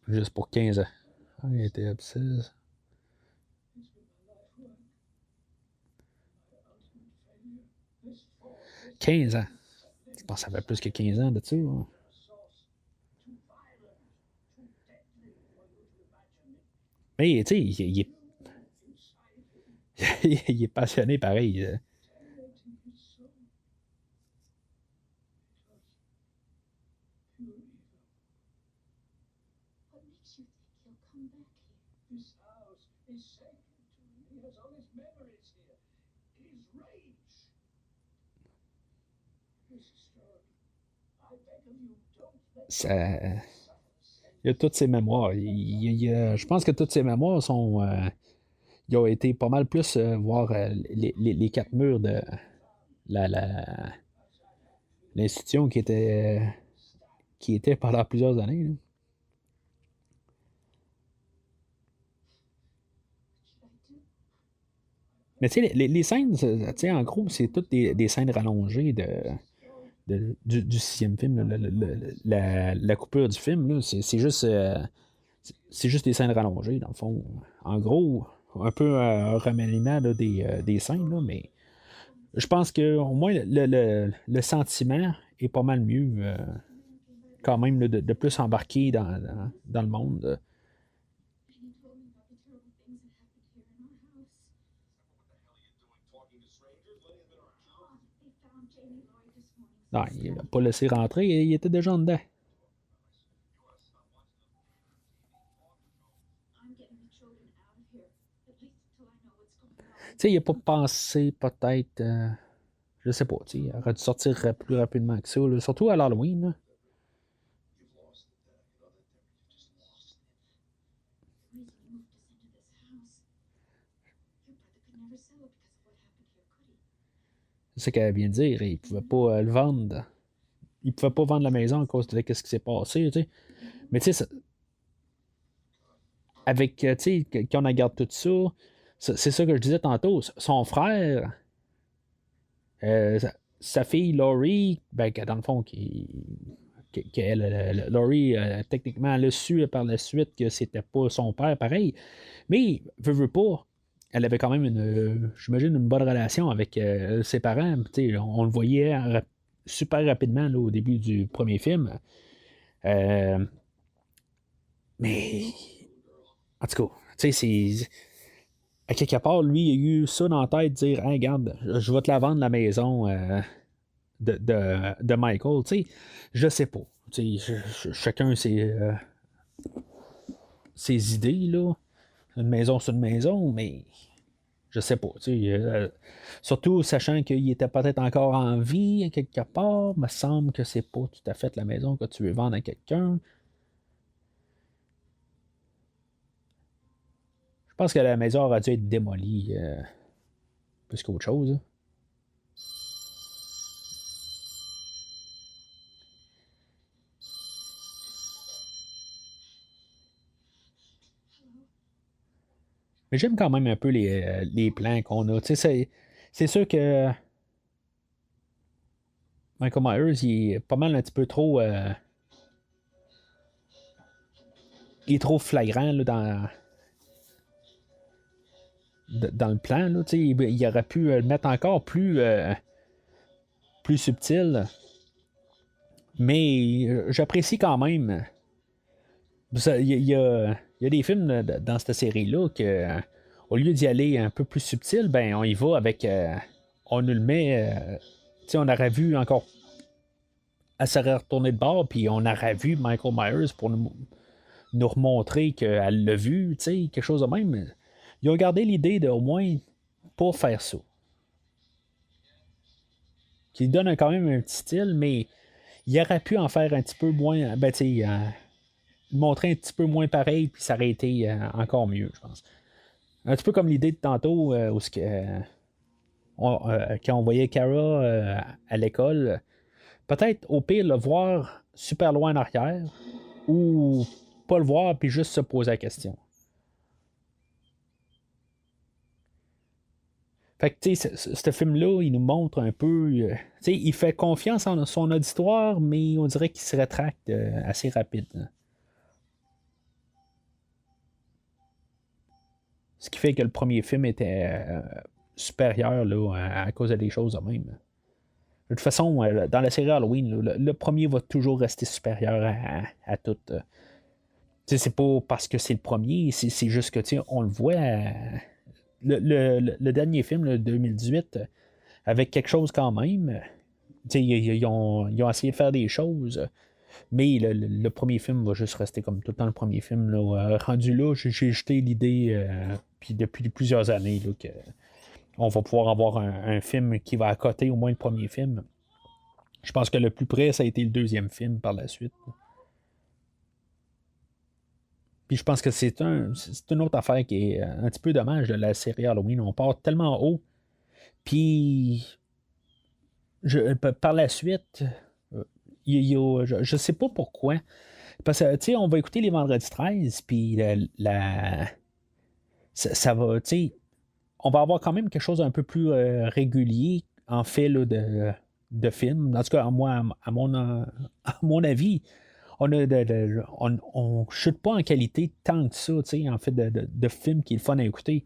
Juste pour 15 ans. Ah, il était obsesse. 15 ans. Je pense que ça fait plus que 15 ans de ça, hein. Mais, tu sais, il est passionné pareil. Ça, il a toutes ses mémoires. Je pense que toutes ses mémoires sont. Ils ont été pas mal plus voir les quatre murs de la, l'institution qui était pendant plusieurs années, là. Mais tu sais, les scènes, tu sais, en gros, c'est toutes des scènes rallongées du sixième film, là, la coupure du film, là, c'est juste des scènes rallongées, dans le fond. En gros, un peu un remaniement là, des scènes, là, mais je pense que au moins le sentiment est pas mal mieux quand même là, de plus embarquer dans le monde. Non, il l'a pas laissé rentrer, il était déjà en dedans. Tu sais, il n'a pas pensé peut-être, je sais pas, tu sais, il aurait dû sortir plus rapidement que ça, là, surtout à l'Halloween, là. C'est ce qu'elle vient de dire, il pouvait pas le vendre. Il pouvait pas vendre la maison à cause de ce qui s'est passé, tu sais. Mais tu sais, avec, tu sais, quand on regarde tout ça, c'est ça que je disais tantôt. Son frère, sa fille Laurie, ben, dans le fond, Laurie, techniquement, elle a su par la suite que c'était pas son père, pareil. Mais, veut pas, elle avait quand même j'imagine, une bonne relation avec ses parents. Tu sais, on le voyait super rapidement là, au début du premier film. Euh, mais, en tout cas, tu sais, c'est. À quelque part, lui, il a eu ça dans la tête, de dire, hey, regarde, je vais te la vendre la maison de Michael. Tu sais, je sais pas. Tu sais, chacun ses idées, là. Une maison, c'est une maison, mais je sais pas. Tu sais, surtout sachant qu'il était peut-être encore en vie à quelque part, me semble que c'est pas tout à fait la maison que tu veux vendre à quelqu'un. Je pense que la maison aurait dû être démolie plus qu'autre chose, hein. Mais j'aime quand même un peu les plans qu'on a. Tu sais, c'est sûr que Michael Myers, il est pas mal un petit peu trop. Il est trop flagrant là, dans le plan. Là, tu sais, il aurait pu le mettre encore plus subtil. Mais j'apprécie quand même. Il y a des films dans cette série-là que, au lieu d'y aller un peu plus subtil, ben on y va avec. On nous le met. Tu sais, on aurait vu encore. Elle serait retournée de bord, puis on aurait vu Michael Myers pour nous remontrer qu'elle l'a vu, tu sais, quelque chose de même. Ils ont gardé l'idée de au moins pas faire ça. Qui donne quand même un petit style, mais il aurait pu en faire un petit peu moins. Ben, tu sais, le montrer un petit peu moins pareil, puis ça aurait été encore mieux, je pense. Un petit peu comme l'idée de tantôt, où quand on voyait Kara à l'école, peut-être au pire le voir super loin en arrière, ou pas le voir, puis juste se poser la question. Fait que, tu sais, ce film-là, il nous montre un peu. Tu sais, il fait confiance en son auditoire, mais on dirait qu'il se rétracte assez rapide. Hein. Ce qui fait que le premier film était supérieur là, à cause des choses de même. De toute façon, dans la série Halloween, là, le premier va toujours rester supérieur à tout. Tu sais, c'est pas parce que c'est le premier, c'est juste que, tu sais, on le voit. Le dernier film, le 2018, avec quelque chose quand même. Tu sais, ils ont essayé de faire des choses, mais le premier film va juste rester comme tout le temps le premier film. Là. Rendu là, j'ai jeté l'idée, puis depuis plusieurs années, là, que on va pouvoir avoir un film qui va accoter au moins le premier film. Je pense que le plus près, ça a été le deuxième film par la suite. Puis je pense que c'est une autre affaire qui est un petit peu dommage de la série Halloween. On part tellement haut, puis par la suite, je sais pas pourquoi. Parce que, tu sais, on va écouter les vendredis 13, puis ça va, tu sais, on va avoir quand même quelque chose d'un peu plus régulier, en fait, là, de films. En tout cas, moi, à mon avis, on chute pas en qualité tant que ça, tu sais, en fait, de films qui est le fun à écouter.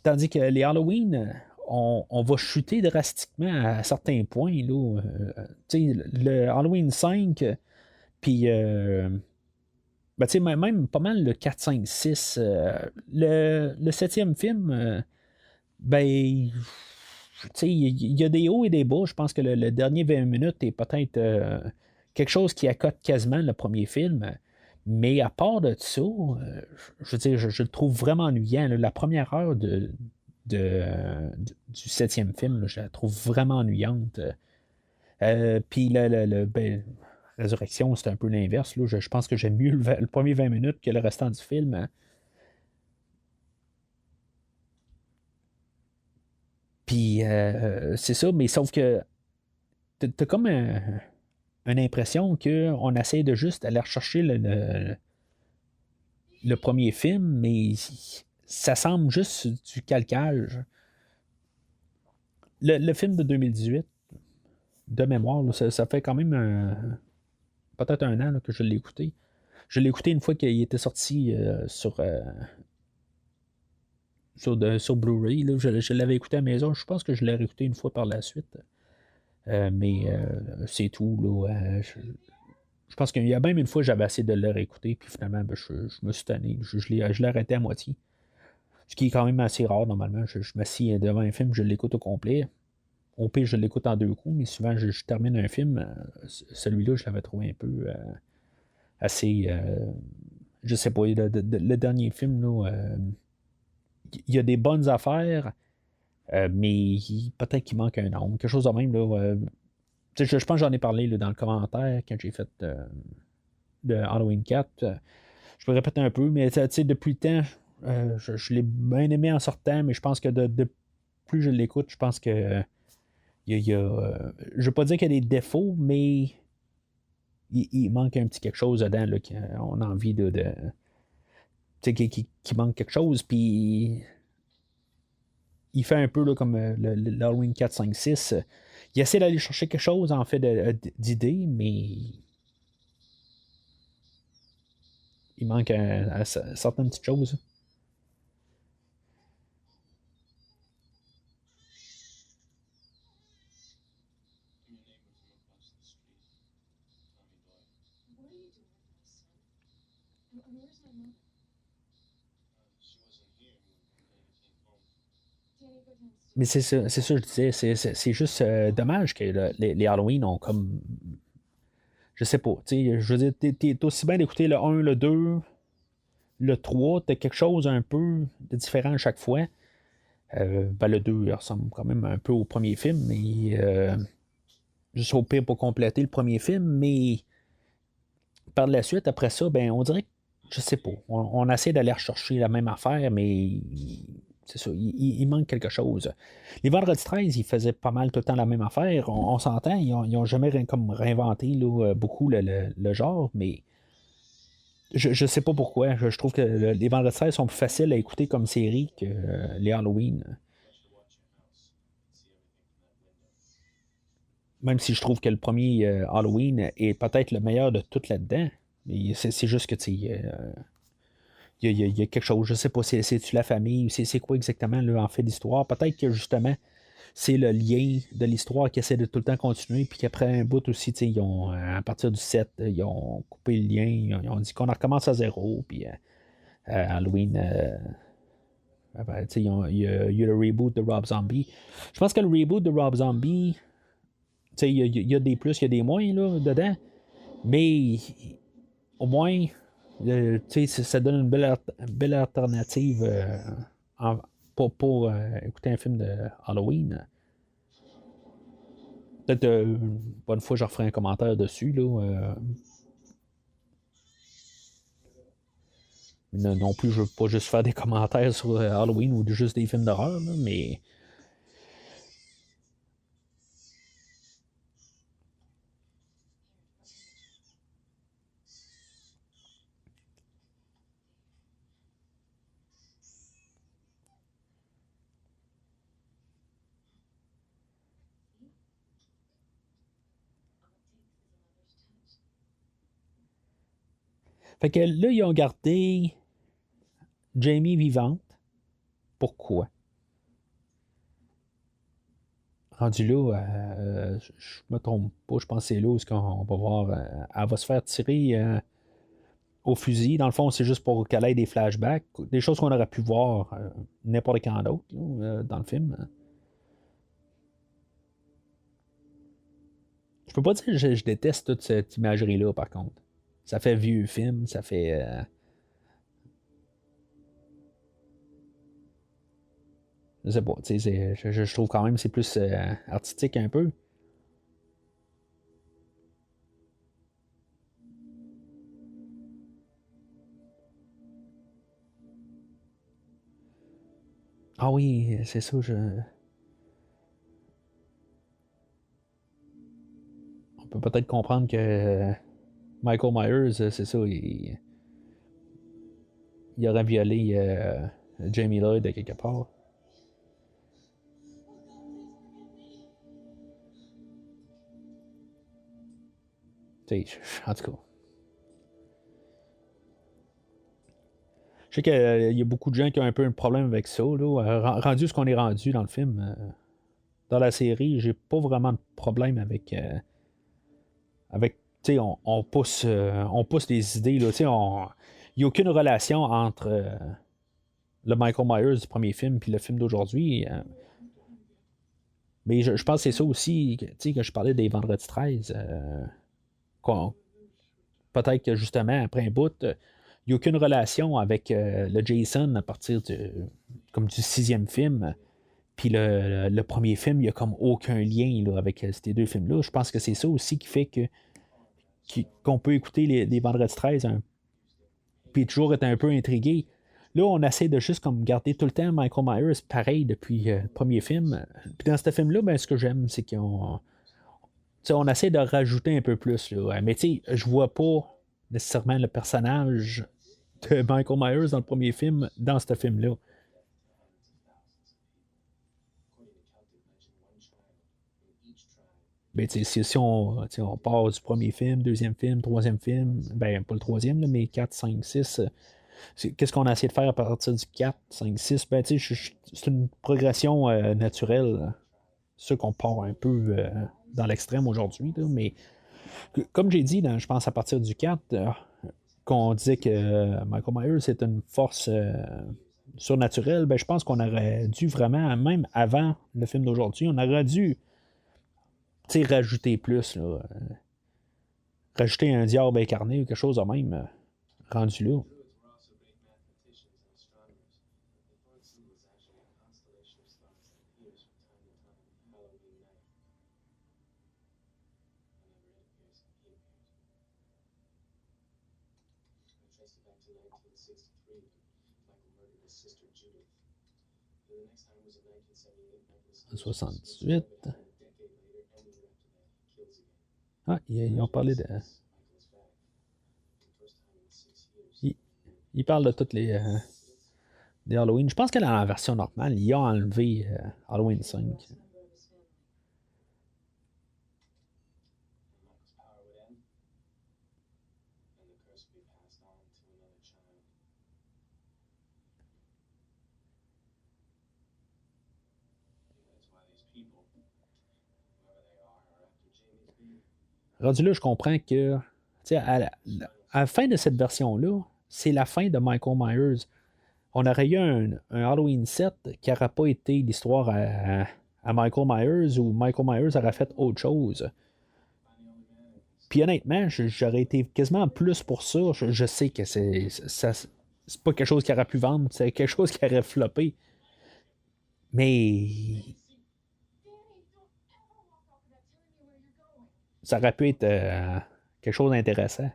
Tandis que les Halloween, on va chuter drastiquement à certains points, là. Tu sais, le Halloween 5, puis ben, tu sais, même pas mal le 4 5 6 le septième film, ben, tu sais, il y a des hauts et des bas. Je pense que le dernier 20 minutes est peut-être quelque chose qui accote quasiment le premier film. Mais à part de ça, je veux dire, je le trouve vraiment ennuyant. Là. La première heure du septième film, là, je la trouve vraiment ennuyante. Puis ben, Résurrection, c'est un peu l'inverse. Là. Je pense que j'aime mieux le premier 20 minutes que le restant du film. Hein. Puis c'est ça, mais sauf que t'as comme une impression qu'on essaie de juste aller rechercher le premier film, mais ça semble juste du calcage. Le film de 2018, de mémoire, là, ça fait quand même peut-être un an là, que je l'ai écouté. Je l'ai écouté une fois qu'il était sorti sur Blu-ray. Là. Je l'avais écouté à la maison. Je pense que je l'ai réécouté une fois par la suite. Mais c'est tout. Là. Je pense qu'il y a même une fois, j'avais essayé de le réécouter, puis finalement, ben, je me suis tanné. Je l'ai arrêté à moitié. Ce qui est quand même assez rare, normalement. Je m'assieds devant un film, je l'écoute au complet. Au pire, je l'écoute en deux coups, mais souvent, je termine un film. Celui-là, je l'avais trouvé un peu assez. Je sais pas, le dernier film, là, il y a des bonnes affaires, mais peut-être qu'il manque un nombre. Quelque chose de même, là. Je pense que j'en ai parlé là, dans le commentaire quand j'ai fait de Halloween 4. Je me répète un peu, mais tu sais, depuis le temps, je l'ai bien aimé en sortant, mais je pense que de plus je l'écoute, je pense que je ne veux pas dire qu'il y a des défauts, mais il manque un petit quelque chose dedans, là, qu'on a envie tu sais, qui manque quelque chose, puis il fait un peu là, comme l'Halloween 4, 5, 6. Il essaie d'aller chercher quelque chose, en fait, d'idées, mais il manque certaines petites choses. Mais c'est ça que je disais. C'est juste dommage que les Halloween ont comme. Je sais pas. Tu sais, je veux dire, t'es aussi bien d'écouter le un le 2 le 3 t'as quelque chose un peu de différent à chaque fois. Ben, le 2 il ressemble quand même un peu au premier film, mais juste au pire pour compléter le premier film. Mais par la suite, après ça, ben, on dirait je sais pas. On essaie d'aller rechercher la même affaire, mais c'est ça, il manque quelque chose. Les Vendredi 13, ils faisaient pas mal tout le temps la même affaire. On s'entend, ils ont jamais comme réinventé là, beaucoup le genre, mais je sais pas pourquoi. Je trouve que les Vendredi 13 sont plus faciles à écouter comme série que les Halloween. Même si je trouve que le premier Halloween est peut-être le meilleur de tout là-dedans. Mais c'est juste que, tu sais, il y a quelque chose, je sais pas, c'est-tu la famille ou c'est quoi exactement là, en fait l'histoire. Peut-être que justement, c'est le lien de l'histoire qui essaie de tout le temps continuer, puis qu'après un bout aussi, tu sais, ils ont, à partir du 7 ils ont coupé le lien, ils ont dit qu'on recommence à zéro, puis Halloween, ben, tu sais, il y a le reboot de Rob Zombie. Je pense que le reboot de Rob Zombie, tu sais, il y a des plus, il y a des moins là, dedans, mais au moins, tu sais, ça donne une belle alternative en- pour écouter un film de Halloween. Peut-être une bonne fois, je referai un commentaire dessus. Là, non plus, je veux pas juste faire des commentaires sur Halloween ou juste des films d'horreur, là, mais. Fait que là, ils ont gardé Jamie vivante. Pourquoi? Rendu là, je me trompe pas, je pense que c'est là où on va voir. Elle va se faire tirer au fusil. Dans le fond, c'est juste pour qu'elle ait des flashbacks, des choses qu'on aurait pu voir n'importe quand d'autre là, dans le film. Je peux pas dire que je déteste toute cette imagerie-là, par contre. Ça fait vieux film, ça fait. Je sais pas, tu sais, je trouve quand même que c'est plus artistique un peu. Ah oui, c'est ça, on peut peut-être comprendre que Michael Myers, c'est ça, il aurait violé Jamie Lloyd à quelque part. Tu sais, en tout cas. Je sais qu'il y a beaucoup de gens qui ont un peu un problème avec ça. Là. Rendu ce qu'on est rendu dans le film, dans la série, j'ai pas vraiment de problème avec tu sais, on pousse des idées. Là, tu sais, il n'y a aucune relation entre le Michael Myers du premier film puis le film d'aujourd'hui. Mais je pense que c'est ça aussi, tu sais, que je parlais des Vendredi 13. Qu'on- Peut-être que justement, après un bout, il n'y a aucune relation avec le Jason à partir comme du sixième film. Puis le premier film, il n'y a comme aucun lien là, avec ces deux films-là. Je pense que c'est ça aussi qui fait qu'on peut écouter les Vendredi 13 puis toujours être un peu intrigué. Là, on essaie de juste comme garder tout le temps Michael Myers pareil depuis le premier film. Puis dans ce film-là, ben, ce que j'aime, c'est qu'on on essaie de rajouter un peu plus. Là. Mais tu sais, je vois pas nécessairement le personnage de Michael Myers dans le premier film dans ce film-là. Ben, si on part du premier film, deuxième film, troisième film, ben pas le troisième, là, mais 4 5 6 qu'est-ce qu'on a essayé de faire à partir du 4 5 6 ben, c'est une progression naturelle. C'est sûr qu'on part un peu dans l'extrême aujourd'hui, là, mais comme j'ai dit, je pense à partir du 4 qu'on disait que Michael Myers est une force surnaturelle, ben, je pense qu'on aurait dû vraiment, même avant le film d'aujourd'hui, on aurait dû rajouter plus. Là, rajouter un diable incarné ou quelque chose de même rendu là. En 78. Ah, ils ont parlé de. Ils, ils parlent de toutes les. Des Halloween. Je pense que dans la version normale, ils ont enlevé Halloween 5. Rendu là, je comprends que tu sais, à la fin de cette version-là, c'est la fin de Michael Myers. On aurait eu un Halloween 7 qui n'aurait pas été l'histoire à Michael Myers ou Michael Myers aurait fait autre chose. Puis honnêtement, j'aurais été quasiment plus pour ça. Je sais que c'est pas quelque chose qui aurait pu vendre, c'est quelque chose qui aurait floppé. Mais ça aurait pu être quelque chose d'intéressant.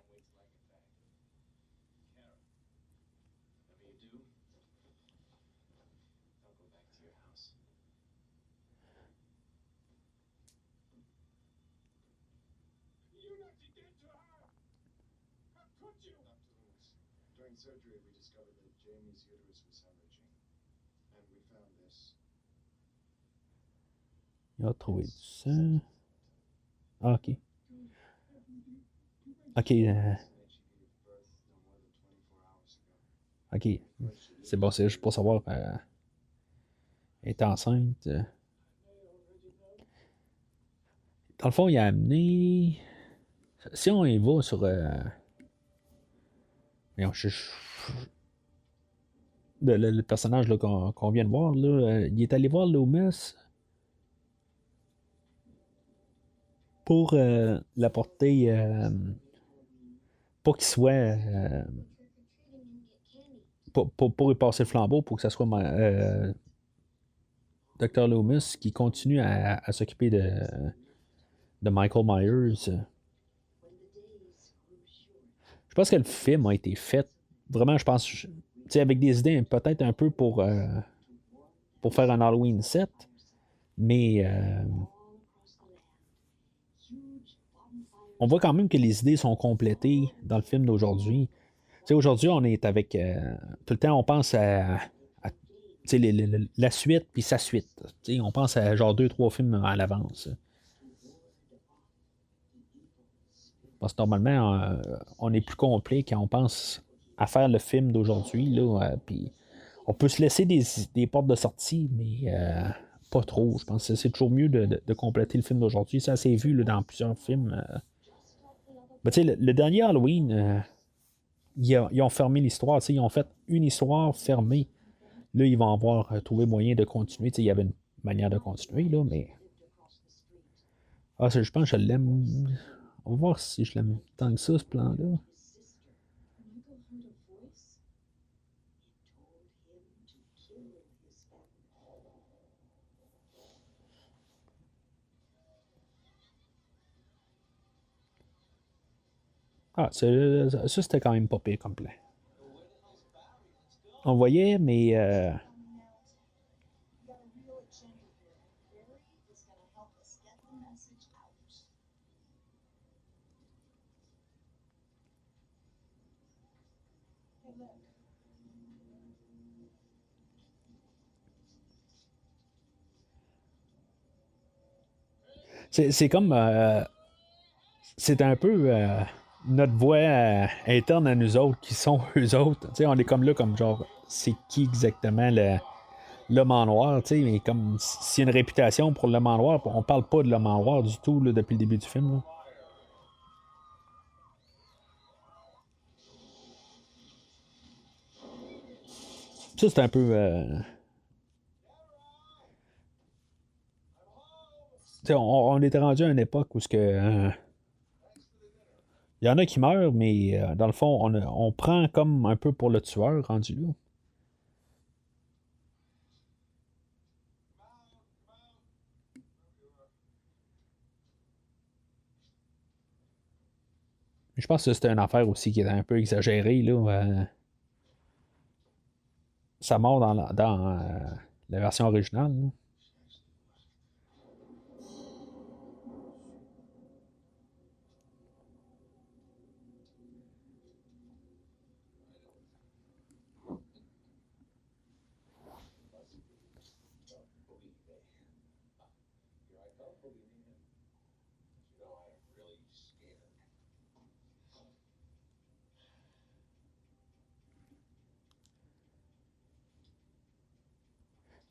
Il a trouvé du sang. Ah, ok. Ok. Ok. C'est bon, c'est juste pour savoir. Elle est enceinte. Dans le fond, il a amené. Si on y va sur. Voyons, le personnage là, qu'on vient de voir, là, il est allé voir Loomis pour l'apporter. Pour qu'il soit. Pour y passer le flambeau, pour que ça soit Dr. Loomis qui continue à s'occuper de Michael Myers. Je pense que le film a été fait vraiment, je pense, avec des idées peut-être un peu pour faire un Halloween 7, mais on voit quand même que les idées sont complétées dans le film d'aujourd'hui. Aujourd'hui, on est avec. Tout le temps, on pense à la suite puis sa suite. On pense à genre deux, trois films à l'avance. Parce que normalement, on est plus complet quand on pense à faire le film d'aujourd'hui. Puis on peut se laisser des portes de sortie, mais pas trop. Je pense que c'est toujours mieux de compléter le film d'aujourd'hui. Ça s'est vu là, dans plusieurs films. Ben, le dernier Halloween, ils ont fermé l'histoire. Ils ont fait une histoire fermée. Là, ils vont avoir trouvé moyen de continuer. Il y avait une manière de continuer, là, mais. Ah, je pense que je l'aime. On va voir si je l'aime tant que ça, ce plan-là. Ah, ça, c'était quand même pas pire comme plan. On voyait, mais c'est comme. C'est un peu notre voix interne à nous autres qui sont eux autres. On est comme là, comme genre, c'est qui exactement l'homme en noir, mais comme s'il y a une réputation pour l'homme en noir, on parle pas de l'homme en noir du tout là, depuis le début du film. Là. Ça, c'est un peu. On est rendu à une époque où ce que. Il y en a qui meurent, mais dans le fond, on prend comme un peu pour le tueur rendu là. Je pense que c'était une affaire aussi qui était un peu exagérée, là. Sa mort dans la version originale, là.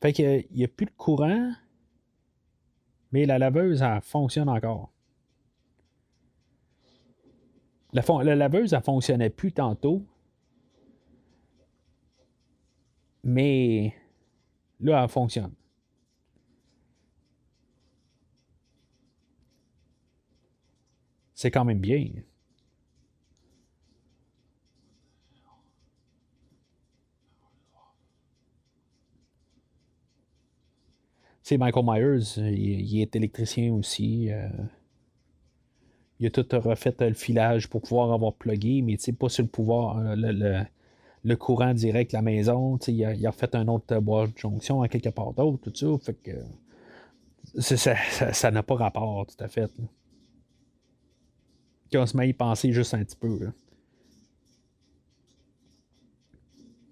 Fait qu'il n'y a plus de courant, mais la laveuse, elle fonctionne encore. La laveuse, elle fonctionnait plus tantôt, mais là, elle fonctionne. C'est quand même bien. C'est Michael Myers, il est électricien aussi. Il a tout refait le filage pour pouvoir avoir plugué, mais pas sur le pouvoir, le courant direct de la maison. Il a refait un autre boîte de jonction à quelque part d'autre, tout ça. Fait que ça n'a pas rapport, tout à fait. Là. Quand on se met à y penser juste un petit peu. Là.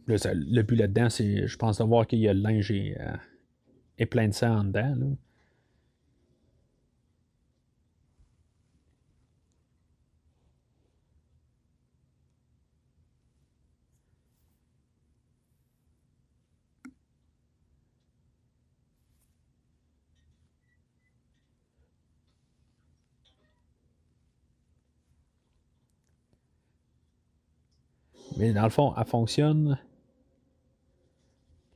Là, le but là-dedans, c'est, je pense, de voir qu'il y a le linge est plein de sang en dedans. Là. Mais dans le fond, elle fonctionne.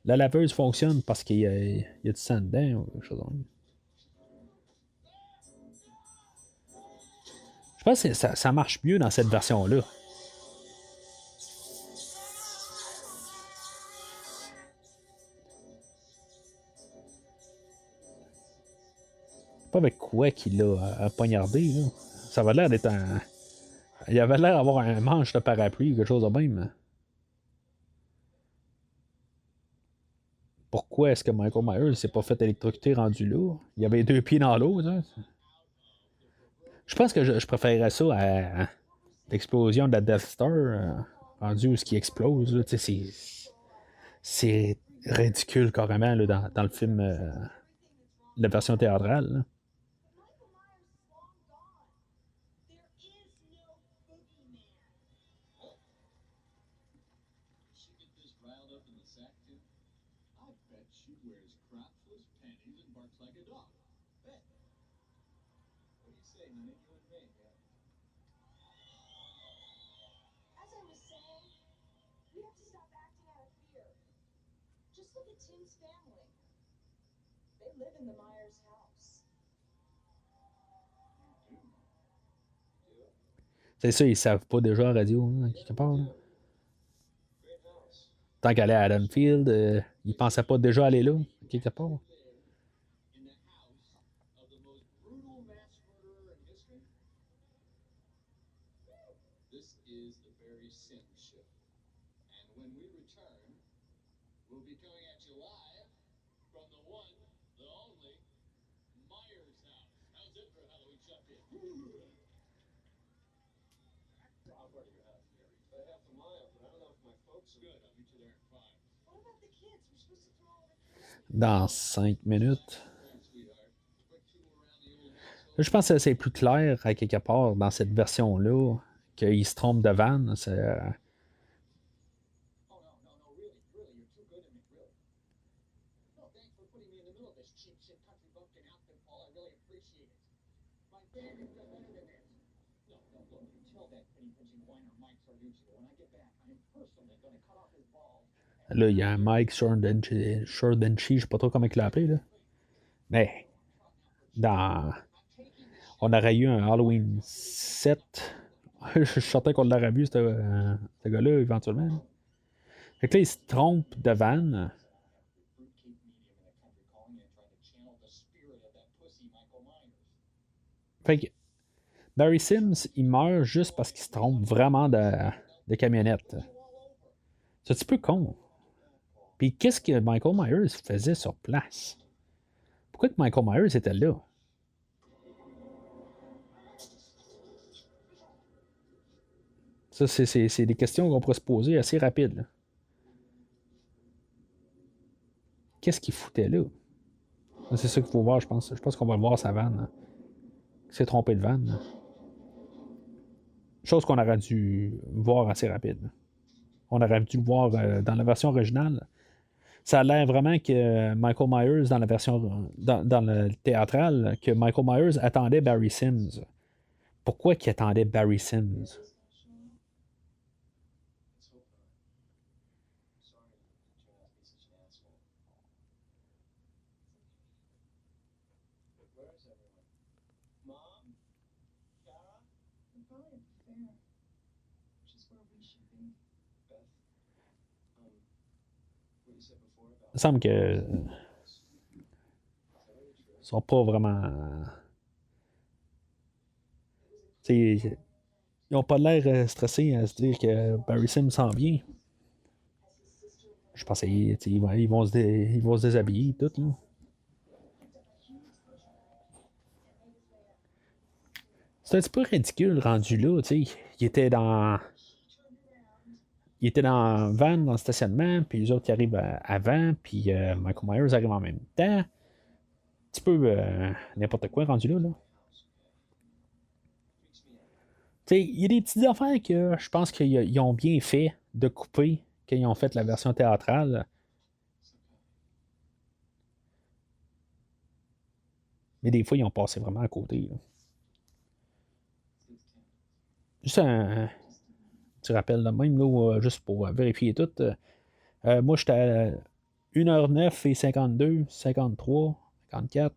La laveuse fonctionne parce qu'il y a du sang dedans ou quelque chose comme ça. Je pense que ça marche mieux dans cette version-là. Pas avec quoi qu'il l'a poignardé. Là. Ça avait l'air d'être un. Il avait l'air d'avoir un manche de parapluie ou quelque chose de même. Pourquoi est-ce que Michael Myers s'est pas fait électrocuter rendu là? Il y avait deux pieds dans l'eau. Ça. Je pense que je préférerais ça à l'explosion de la Death Star rendu où ce qui explose. Là, c'est ridicule carrément là, dans le film, la version théâtrale. Là. C'est ça, ils savent pas déjà la radio, hein, quelque part. Là. Tant qu'elle est à Haddonfield, ils pensaient pas déjà aller là, quelque part. Dans 5 minutes. Je pense que c'est plus clair à quelque part dans cette version-là qu'il se trompe de van. Là, il y a un Mike Shordenchi, je sais pas trop comment il l'a appelé. Là. Mais dans... on aurait eu un Halloween 7. Je suis certain qu'on l'aurait vu, ce gars-là, éventuellement. Fait que là, il se trompe de van. Fait que Barry Sims, il meurt juste parce qu'il se trompe vraiment de camionnette. C'est un petit peu con. Puis qu'est-ce que Michael Myers faisait sur place? Pourquoi que Michael Myers était là? Ça, c'est des questions qu'on pourrait se poser assez rapides, là. Qu'est-ce qu'il foutait là? C'est ça qu'il faut voir, je pense. Je pense qu'on va le voir sa vanne, là. Il s'est trompé de vanne, là. Chose qu'on aurait dû voir assez rapide, là. On aurait dû le voir dans la version originale. Ça a l'air vraiment que Michael Myers, dans la version dans le théâtral, que Michael Myers attendait Barry Sims. Pourquoi qu'il attendait Barry Sims? Il me semble que sont pas vraiment. T'sais, ils ont pas l'air stressés à se dire que Barry Sims s'en vient. Je pensais ils vont se déshabiller tout là. C'est un petit peu ridicule rendu là, tu sais. Il était dans un van dans le stationnement, puis les autres qui arrivent avant, puis Michael Myers arrive en même temps. Un petit peu n'importe quoi rendu là. Il y a des petites affaires que je pense qu'ils ont bien fait de couper quand ils ont fait la version théâtrale. Mais des fois, ils ont passé vraiment à côté, là. Juste un petit rappel de même, là, juste pour vérifier tout. Moi, j'étais à 1h09 et 52, 53, 54.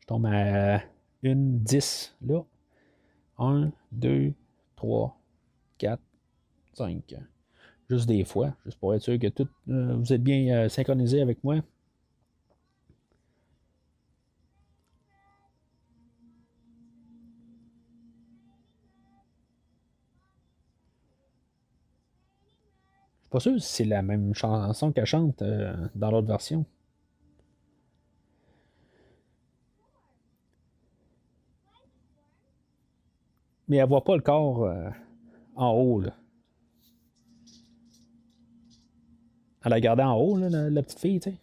Je tombe à 1h10 là. 1, 2, 3, 4, 5. Juste des fois, juste pour être sûr que tout, vous êtes bien synchronisé avec moi. Je suis pas sûr si c'est la même chanson qu'elle chante dans l'autre version. Mais elle voit pas le corps en haut, là. Elle a gardé en haut, là, la petite fille, tu sais.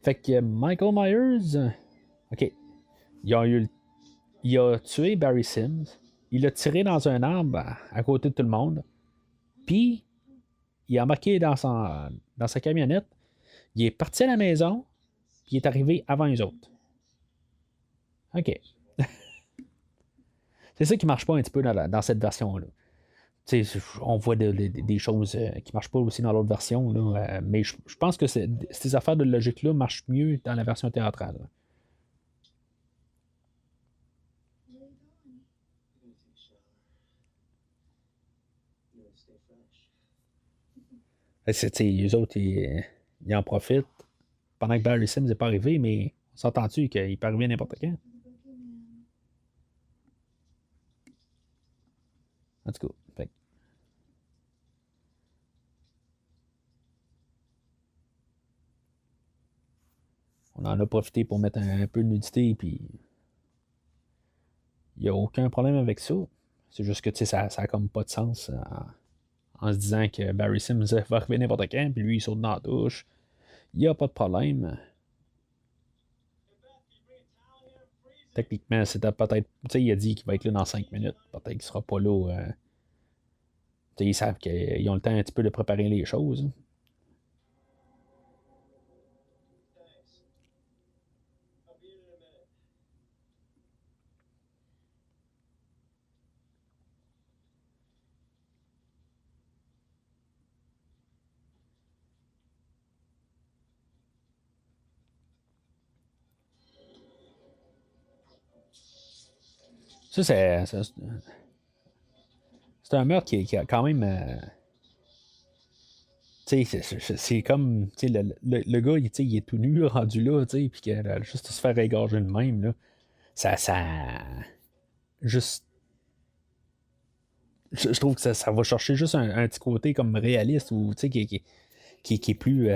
Fait que Michael Myers, OK, il a, eu, il a tué Barry Sims, il a tiré dans un arbre à côté de tout le monde, puis il a embarqué dans sa camionnette, il est parti à la maison, puis il est arrivé avant les autres. OK. C'est ça qui marche pas un petit peu dans cette version-là. On voit des choses qui marchent pas aussi dans l'autre version, là, mais je pense que ces affaires de logique-là marchent mieux dans la version théâtrale. Les autres, ils en profitent pendant que Barry Sims n'est pas arrivé, mais on s'entend-tu qu'il peut arriver n'importe quand? En tout cas, on en a profité pour mettre un peu de nudité, puis il n'y a aucun problème avec ça. C'est juste que ça n'a comme pas de sens en se disant que Barry Sims va arriver n'importe quand, puis lui il saute dans la douche. Il n'y a pas de problème. Techniquement, c'était peut-être. Tu sais, il a dit qu'il va être là dans 5 minutes. Peut-être qu'il ne sera pas là. Tu sais, ils savent qu'ils ont le temps un petit peu de préparer les choses. Ça, c'est. C'est un meurtre qui a quand même. Tu sais, c'est comme. Tu sais, le gars, il est tout nu rendu là, tu sais, puis que juste se faire égorger de même, là. Ça. Juste. Je trouve que ça va chercher juste un petit côté comme réaliste ou, tu sais, qui est plus.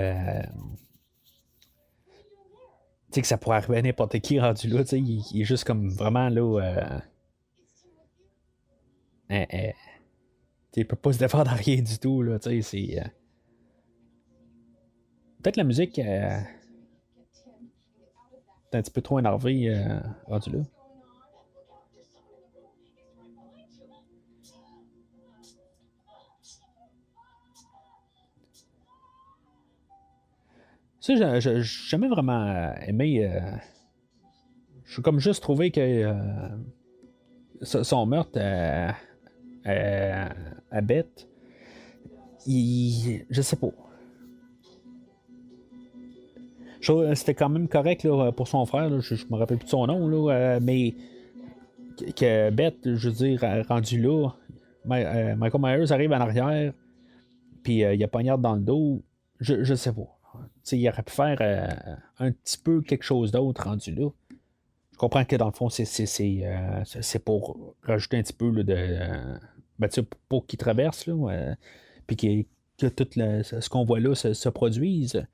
Tu sais, que ça pourrait arriver à n'importe qui rendu là, tu sais, il est juste comme vraiment là. Euh, euh, il peut pas se défendre à rien du tout, là, tu sais, c'est. Peut-être la musique est un petit peu trop énervée rendu là. Ça, j'ai jamais vraiment aimé. Je suis comme juste trouvé que son meurtre à Beth, je sais pas. C'était quand même correct là, pour son frère, là, je me rappelle plus de son nom, là, mais que Beth, je veux dire, rendu là, Michael Myers arrive en arrière, puis il a poignarde dans le dos, je sais pas. Tu sais, il aurait pu faire un petit peu quelque chose d'autre rendu là. Je comprends que dans le fond, c'est pour rajouter un petit peu là, de. Ben, tu sais, pour qu'il traverse, là, puis que tout ce qu'on voit là se produise.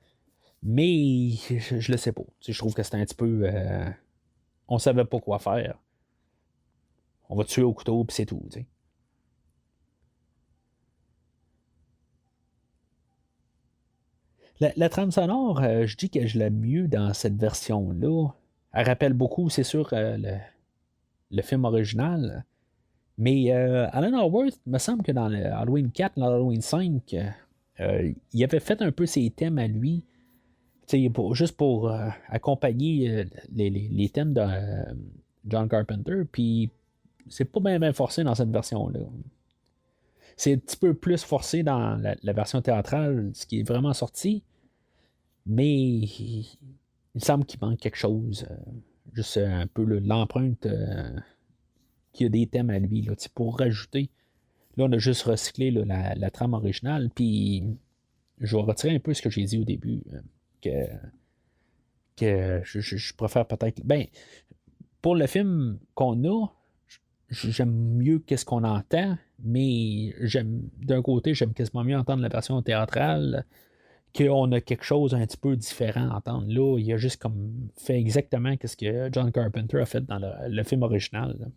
Mais je le sais pas. Tu sais, je trouve que c'était un petit peu. On savait pas quoi faire. On va tuer au couteau, puis c'est tout. Tu sais. La trame sonore, je dis que je l'aime mieux dans cette version-là. Elle rappelle beaucoup, c'est sûr, le film original. Mais Alan Howard, il me semble que dans le Halloween 4, dans Halloween 5, il avait fait un peu ses thèmes à lui, juste pour accompagner les thèmes de John Carpenter, puis c'est pas bien forcé dans cette version-là. C'est un petit peu plus forcé dans la version théâtrale, ce qui est vraiment sorti, mais il semble qu'il manque quelque chose. Juste un peu l'empreinte qu'il y a des thèmes à lui, là, pour rajouter. Là, on a juste recyclé là, la trame originale, puis je vais retirer un peu ce que j'ai dit au début, que, que je préfère peut-être. Ben, pour le film qu'on a, j'aime mieux qu'est-ce qu'on entend, mais j'aime d'un côté, j'aime quasiment mieux entendre la version théâtrale qu'on a quelque chose un petit peu différent à entendre. Là, il a juste comme fait exactement ce que John Carpenter a fait dans le film original. Là.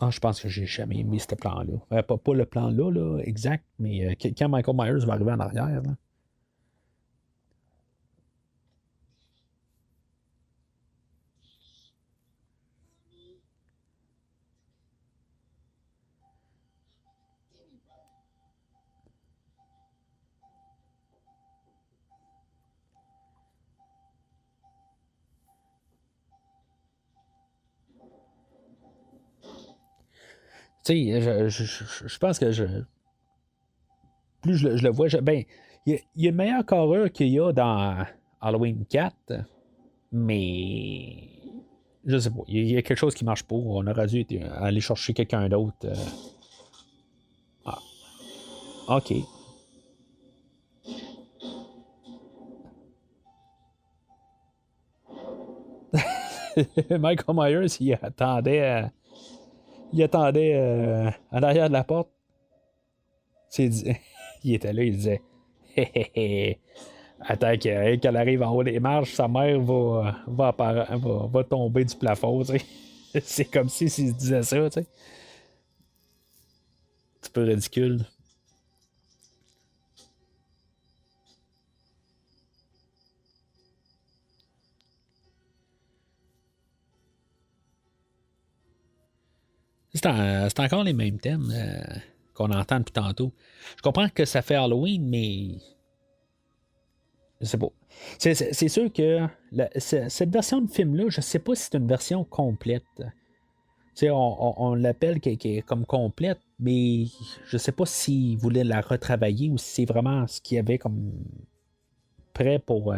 Ah, je pense que j'ai jamais aimé ce plan-là. Pas le plan-là, là, exact, mais quand Michael Myers va arriver en arrière. Là. Tu sais, je pense que plus je le vois, ben, il y a une meilleure carrure qu'il y a dans Halloween 4, mais je sais pas. Il y a quelque chose qui marche pas. On aurait dû aller chercher quelqu'un d'autre. Ah, ok. Michael Myers, il attendait en arrière de la porte. Il était là, il disait hé hé hé. Attends qu'elle arrive en haut des marches, sa mère va tomber du plafond. Tu sais. C'est comme si s'il se disait ça. Tu sais. Un petit peu ridicule. C'est encore les mêmes thèmes qu'on entend depuis tantôt. Je comprends que ça fait Halloween, mais je sais pas. C'est sûr que cette version de film-là, je sais pas si c'est une version complète. Tu sais, on l'appelle qui est comme complète, mais je sais pas s'il voulait la retravailler ou si c'est vraiment ce qu'il y avait comme prêt pour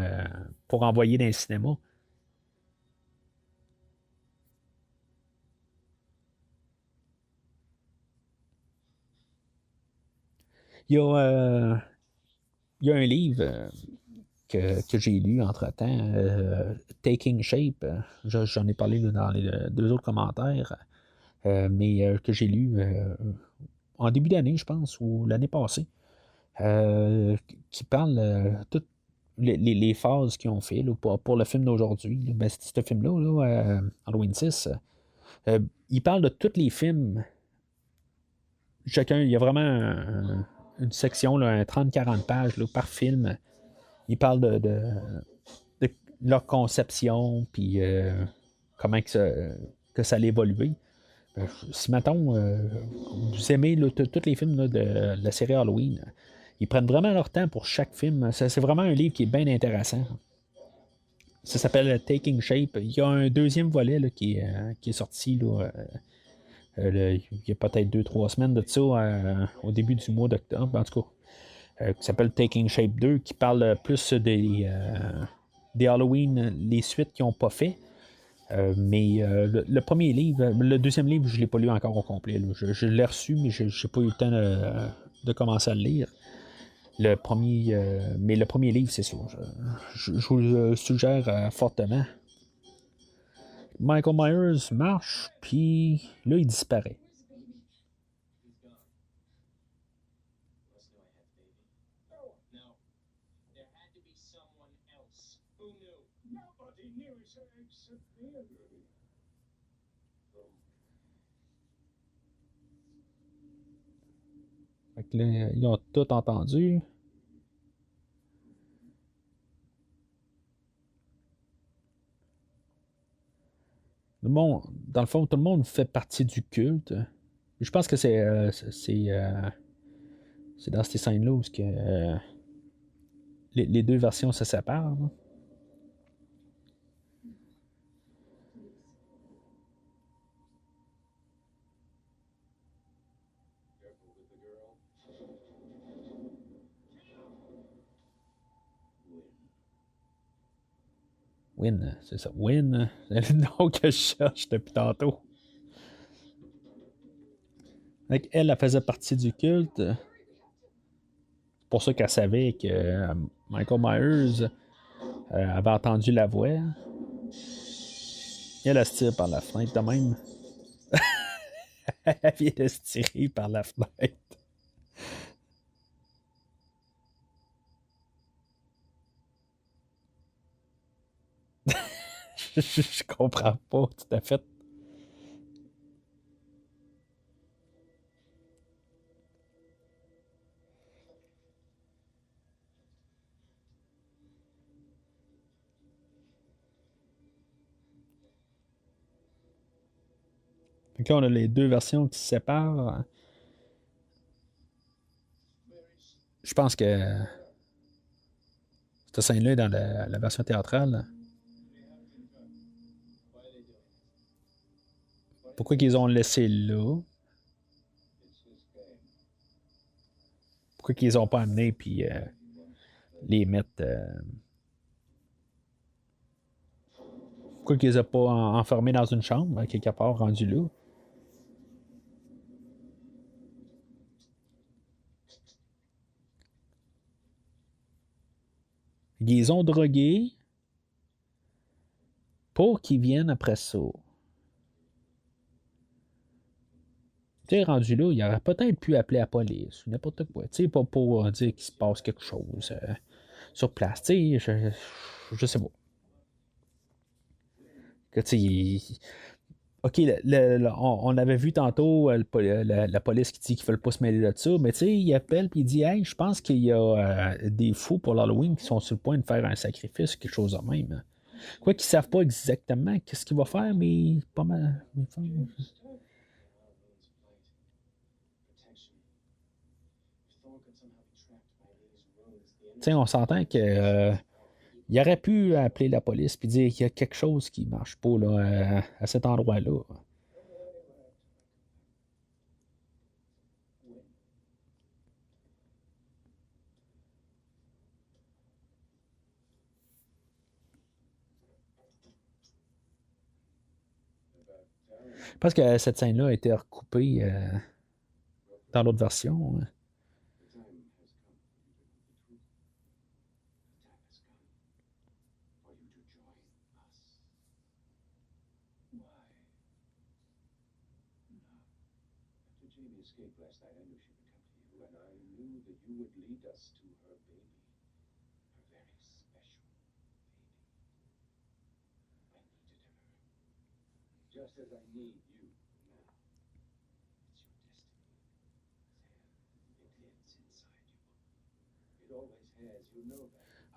envoyer dans le cinéma. Il y a, il y a un livre que j'ai lu entre-temps, Taking Shape. J'en ai parlé là, dans les deux autres commentaires, mais que j'ai lu en début d'année, je pense, ou l'année passée, qui parle toutes les phases qu'ils ont fait là, pour le film d'aujourd'hui. Là. Ben, c'est ce film-là, là, Halloween 6. Euh, il parle de tous les films. Chacun, il y a vraiment une section, là, un 30-40 pages là, par film. Il parle de leur conception, puis comment que ça allait évoluer. Si, mettons, vous aimez là, tous les films là, de la série Halloween, ils prennent vraiment leur temps pour chaque film. C'est vraiment un livre qui est bien intéressant. Ça s'appelle Taking Shape. Il y a un deuxième volet là, qui est sorti là, il y a peut-être 2-3 semaines de ça, au début du mois d'octobre, en tout cas, qui s'appelle Taking Shape 2, qui parle plus des Halloween, les suites qu'ils n'ont pas fait. Mais le premier livre, le deuxième livre, je ne l'ai pas lu encore au complet. Là. Je l'ai reçu, mais je n'ai pas eu le temps de commencer à le lire. Mais le premier livre, c'est ça. Je vous le suggère fortement. Michael Myers marche, puis là, il disparaît. Fait que là, ils ont tout entendu. Dans le fond, tout le monde fait partie du culte. Je pense que c'est dans ces scènes-là où les deux versions se séparent. Là. Win, c'est ça. Win, c'est le nom que je cherche depuis tantôt. Elle faisait partie du culte. C'est pour ça qu'elle savait que Michael Myers avait entendu la voix. Elle se tire par la fenêtre de même. Elle vient de se tirer par la fenêtre. Je comprends pas tout à fait. Donc là, on a les deux versions qui se séparent. Je pense que cette scène-là est dans la version théâtrale. Pourquoi qu'ils ont laissé là? Pourquoi qu'ils ont pas amené puis les mettre. Pourquoi qu'ils les ont pas enfermés dans une chambre, quelque part rendu là? Ils les ont drogués pour qu'ils viennent après ça. Tu sais, rendu là, il aurait peut-être pu appeler la police ou n'importe quoi. Tu sais, pas pour dire qu'il se passe quelque chose sur place. Tu sais, je sais pas. Que, tu sais, OK, on avait vu tantôt la police qui dit qu'il ne veulent pas se mêler de ça, mais tu sais, il appelle et il dit hey, je pense qu'il y a des fous pour l'Halloween qui sont sur le point de faire un sacrifice, quelque chose de même. Quoi qu'ils ne savent pas exactement qu'est-ce qu'il va faire, mais pas mal. Tu sais, on s'entend que il aurait pu appeler la police et dire qu'il y a quelque chose qui marche pas là, à cet endroit-là. Je pense que cette scène-là a été recoupée dans l'autre version.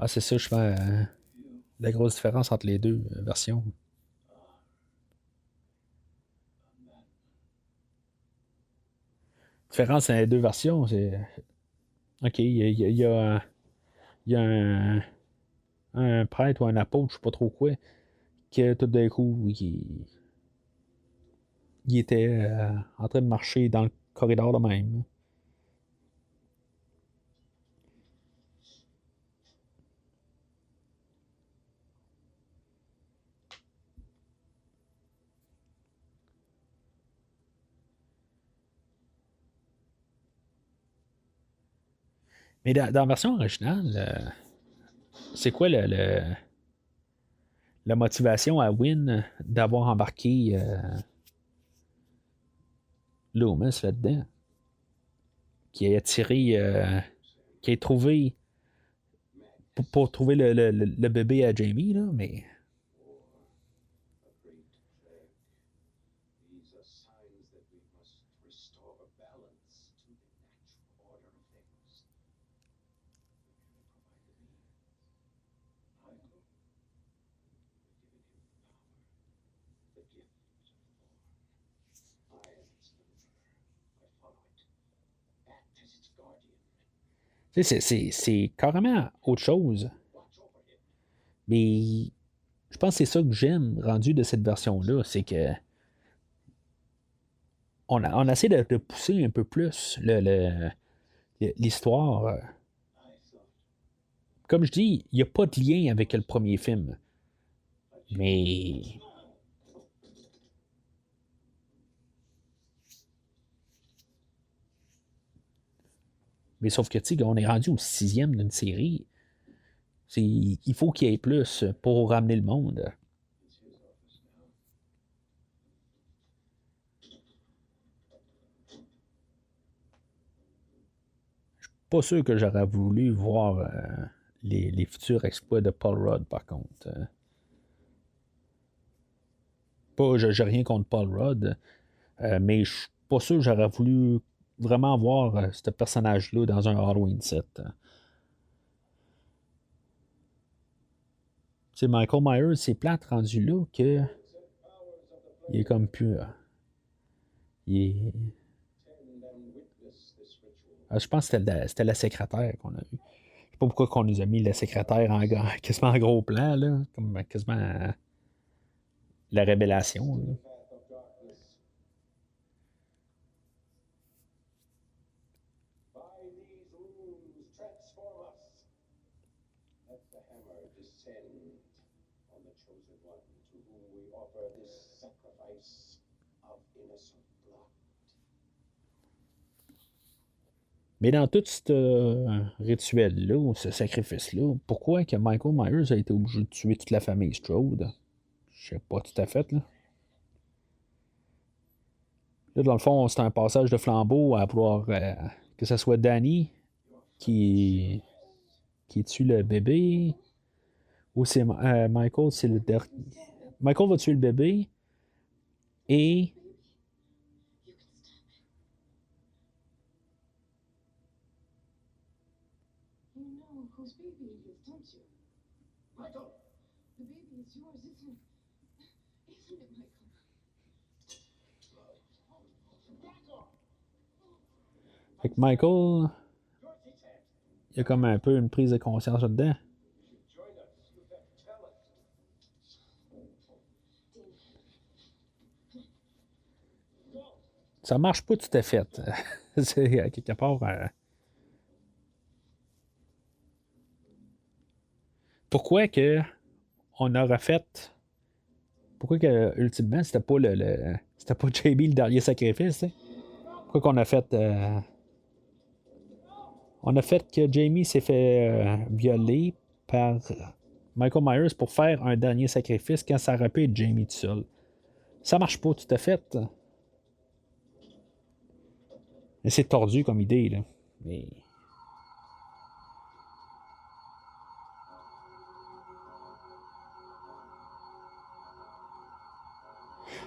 Ah, c'est ça, je fais la grosse différence entre les deux versions. La différence dans les deux versions, c'est. OK, il y a un prêtre ou un apôtre, je sais pas trop quoi, que tout d'un coup, il était en train de marcher dans le corridor de même. Mais dans la version originale, c'est quoi la motivation à Win d'avoir embarqué Loomis là-dedans? Qui a tiré, qui a trouvé, pour trouver le bébé à Jamie, là, mais. Tu sais, c'est carrément autre chose. Mais je pense que c'est ça que j'aime rendu de cette version-là, c'est que on essaie de pousser un peu plus l'histoire. Comme je dis, il n'y a pas de lien avec le premier film. Mais. Mais sauf que, tu sais, on est rendu au sixième d'une série. Il faut qu'il y ait plus pour ramener le monde. Pas sûr que j'aurais voulu voir les futurs exploits de Paul Rudd, par contre. Pas, j'ai rien contre Paul Rudd, mais je suis pas sûr que j'aurais voulu vraiment voir ce personnage-là dans un Halloween 7. Tu sais, Michael Myers, c'est plate rendu là que il est comme plus. Il est- je pense que c'était la secrétaire qu'on a eu. Je sais pas pourquoi qu'on nous a mis la secrétaire quasiment en gros plan, là, comme quasiment la révélation. Là. Mais dans tout ce rituel-là, ou ce sacrifice-là, pourquoi que Michael Myers a été obligé de tuer toute la famille Strode? Je sais pas tout à fait, là. Là, dans le fond, c'est un passage de flambeau à vouloir que ce soit Danny qui, qui tue le bébé, ou c'est Michael, c'est le dernier. Michael va tuer le bébé, et fait que Michael, il y a comme un peu une prise de conscience là-dedans. Ça marche pas tout à fait. C'est à quelque part. Pourquoi que on aurait fait Pourquoi que, ultimement, c'était pas c'était pas JB le dernier sacrifice, hein? Pourquoi qu'on a fait. On a fait que Jamie s'est fait violer par Michael Myers pour faire un dernier sacrifice quand ça aurait pu être Jamie tout seul. Ça marche pas tout à fait. Mais c'est tordu comme idée, là. Mais.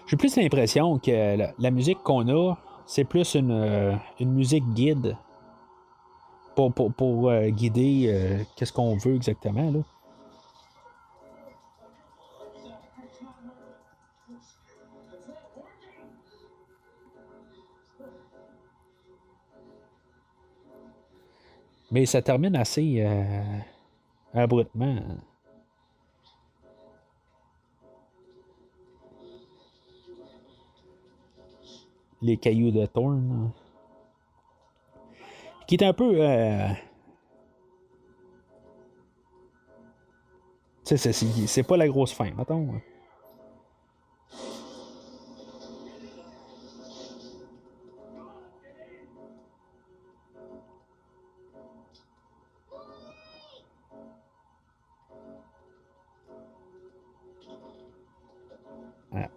J'ai plus l'impression que la musique qu'on a, c'est plus une musique guide pour guider qu'est-ce qu'on veut exactement. Là. Mais ça termine assez abruptement. Les cailloux de Thorn. Qui est un peu. Tu sais, c'est pas la grosse fin, mettons.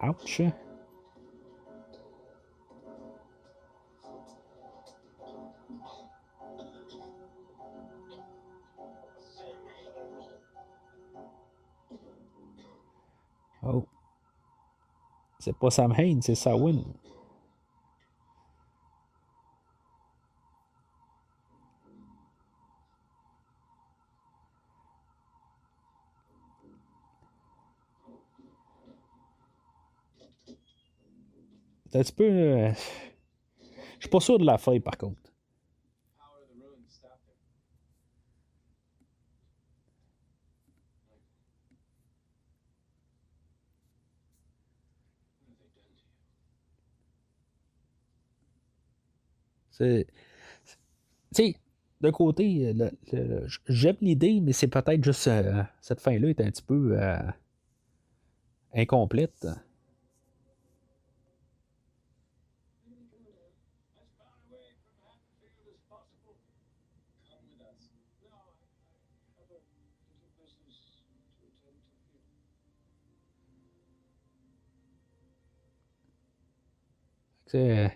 Ouch. Oh. C'est pas Sam Hain, c'est Samhain. C'est un petit peu. Je suis pas sûr de la feuille, par contre. C'est. Tu sais, d'un côté, j'aime l'idée, mais c'est peut-être juste. Cette fin-là est un petit peu incomplète. C'est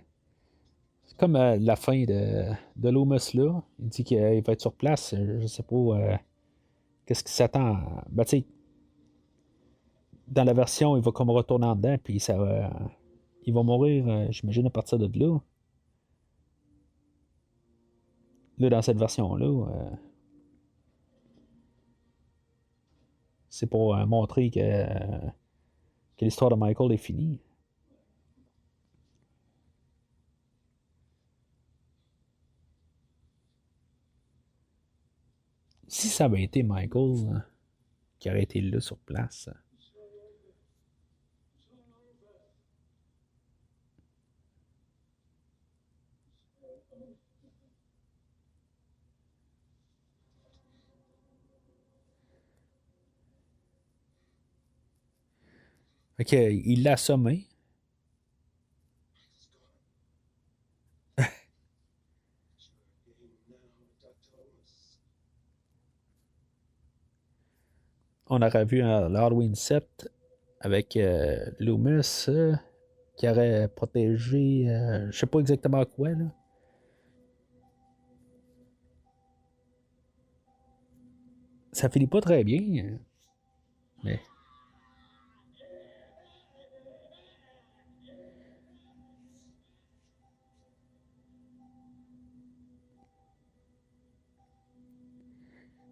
comme la fin de Loomis là. Il dit qu'il va être sur place. Je sais pas qu'est-ce qui s'attend. Ben, tu sais, dans la version, il va comme retourner en dedans, puis il va mourir, j'imagine, à partir de là. Là, dans cette version-là, c'est pour montrer que l'histoire de Michael est finie. Si ça avait été Michael qui aurait été là sur place. Ok, il l'a assommé. On aurait vu l'Halloween 7 avec Loomis qui aurait protégé, je sais pas exactement quoi, là. Ça finit pas très bien, mais,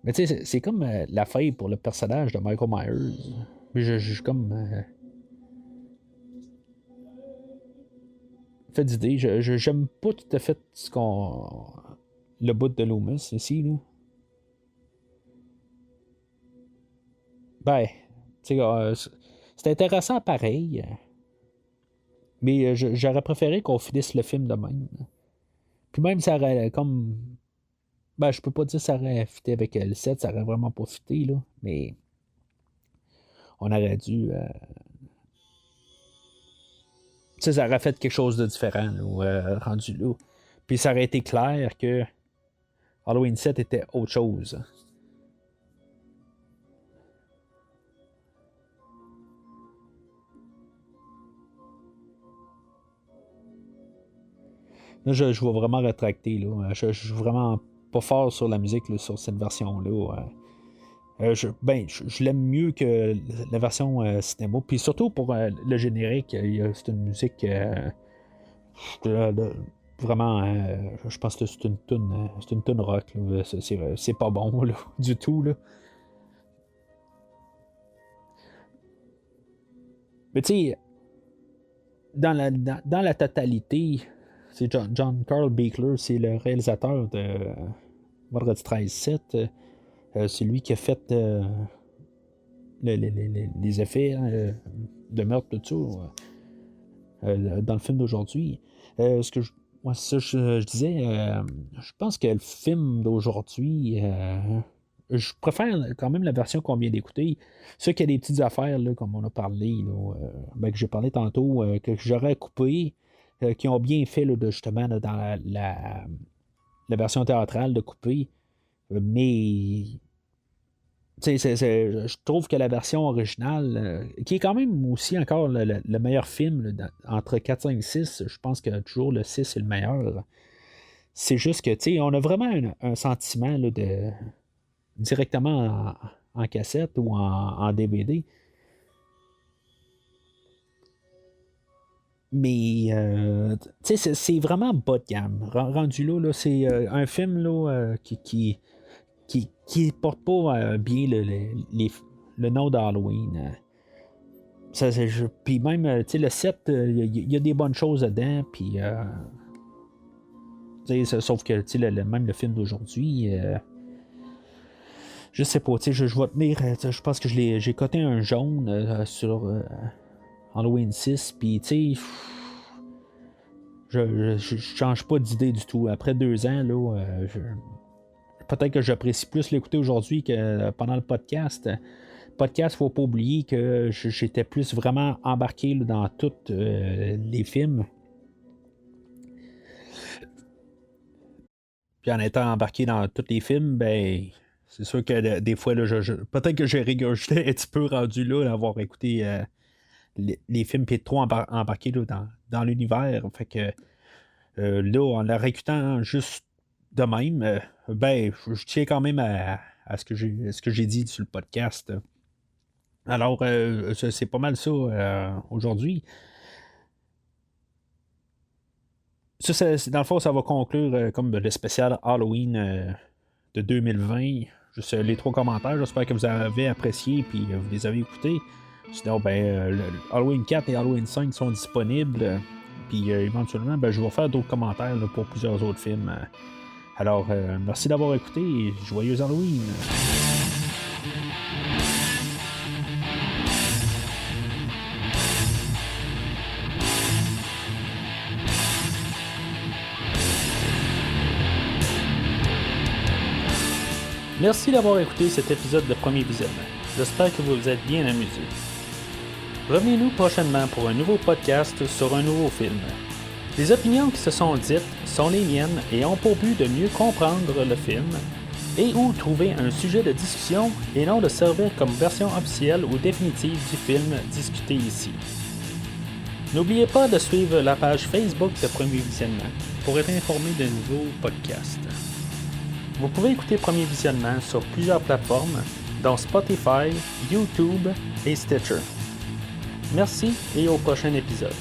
mais tu sais, c'est comme la faille pour le personnage de Michael Myers. Je comme fait d'idée, j'aime pas tout à fait ce qu'on le bout de Loomis ici, là. Ben, tu sais, c'est intéressant pareil, mais j'aurais préféré qu'on finisse le film de même. Puis même, ça aurait comme. Ben, je peux pas dire que ça aurait fité avec le 7, ça aurait vraiment pas fité, là. Mais on aurait dû Ça aurait fait quelque chose de différent, là, rendu là. Puis ça aurait été clair que Halloween 7 était autre chose. Là, je vais vraiment rétracter. Là. Je suis vraiment pas fort sur la musique là, sur cette version-là. Je l'aime mieux que la version cinéma. Puis surtout pour le générique, c'est une musique vraiment. Je pense que c'est une tune rock. Là. C'est pas bon là, du tout. Là. Mais tu sais, dans la totalité, c'est John Carl Buechler, c'est le réalisateur de Vendredi 13-7. C'est lui qui a fait les effets de meurtre, tout ça, dans le film d'aujourd'hui. Ce que je disais, je pense que le film d'aujourd'hui, je préfère quand même la version qu'on vient d'écouter. Ce qu'il y a des petites affaires, là, comme on a parlé, là, que j'ai parlé tantôt, que j'aurais coupé, qui ont bien fait là, justement là, dans la version théâtrale de couper. Mais je trouve que la version originale, qui est quand même aussi encore le meilleur film là, entre 4, 5, 6, je pense que toujours le 6 est le meilleur. C'est juste que on a vraiment un sentiment là, de directement en cassette ou en DVD. Mais c'est vraiment bas de gamme. Rendu là, c'est un film là, qui porte pas bien le nom d'Halloween. Puis même, le 7, il y a des bonnes choses dedans, puis sauf que même le film d'aujourd'hui, je sais pas, je vais tenir, je pense que j'ai coté un jaune sur Halloween 6, puis tu sais, je change pas d'idée du tout. Après 2 ans, là, peut-être que j'apprécie plus l'écouter aujourd'hui que pendant le podcast. Podcast, faut pas oublier que j'étais plus vraiment embarqué là, dans tous les films. Puis en étant embarqué dans tous les films, ben c'est sûr que des fois, là, peut-être que j'ai régurgité un petit peu rendu là, d'avoir écouté les films puis trop embarqué là, dans l'univers. Fait que là, en la réécoutant juste de même, ben, je tiens quand même à ce que j'ai dit sur le podcast. Alors, c'est pas mal ça aujourd'hui. Ça, dans le fond, ça va conclure comme le spécial Halloween de 2020. Juste les 3 commentaires. J'espère que vous avez apprécié et vous les avez écoutés. Sinon, ben, Halloween 4 et Halloween 5 sont disponibles. Puis éventuellement, ben, je vais faire d'autres commentaires là, pour plusieurs autres films. Alors, merci d'avoir écouté et joyeux Halloween! Merci d'avoir écouté cet épisode de Premier Visionnement. J'espère que vous vous êtes bien amusés. Revenez-nous prochainement pour un nouveau podcast sur un nouveau film. Les opinions qui se sont dites sont les miennes et ont pour but de mieux comprendre le film et ou trouver un sujet de discussion et non de servir comme version officielle ou définitive du film discuté ici. N'oubliez pas de suivre la page Facebook de Premier Visionnement pour être informé de nouveaux podcasts. Vous pouvez écouter Premier Visionnement sur plusieurs plateformes, dont Spotify, YouTube et Stitcher. Merci et au prochain épisode.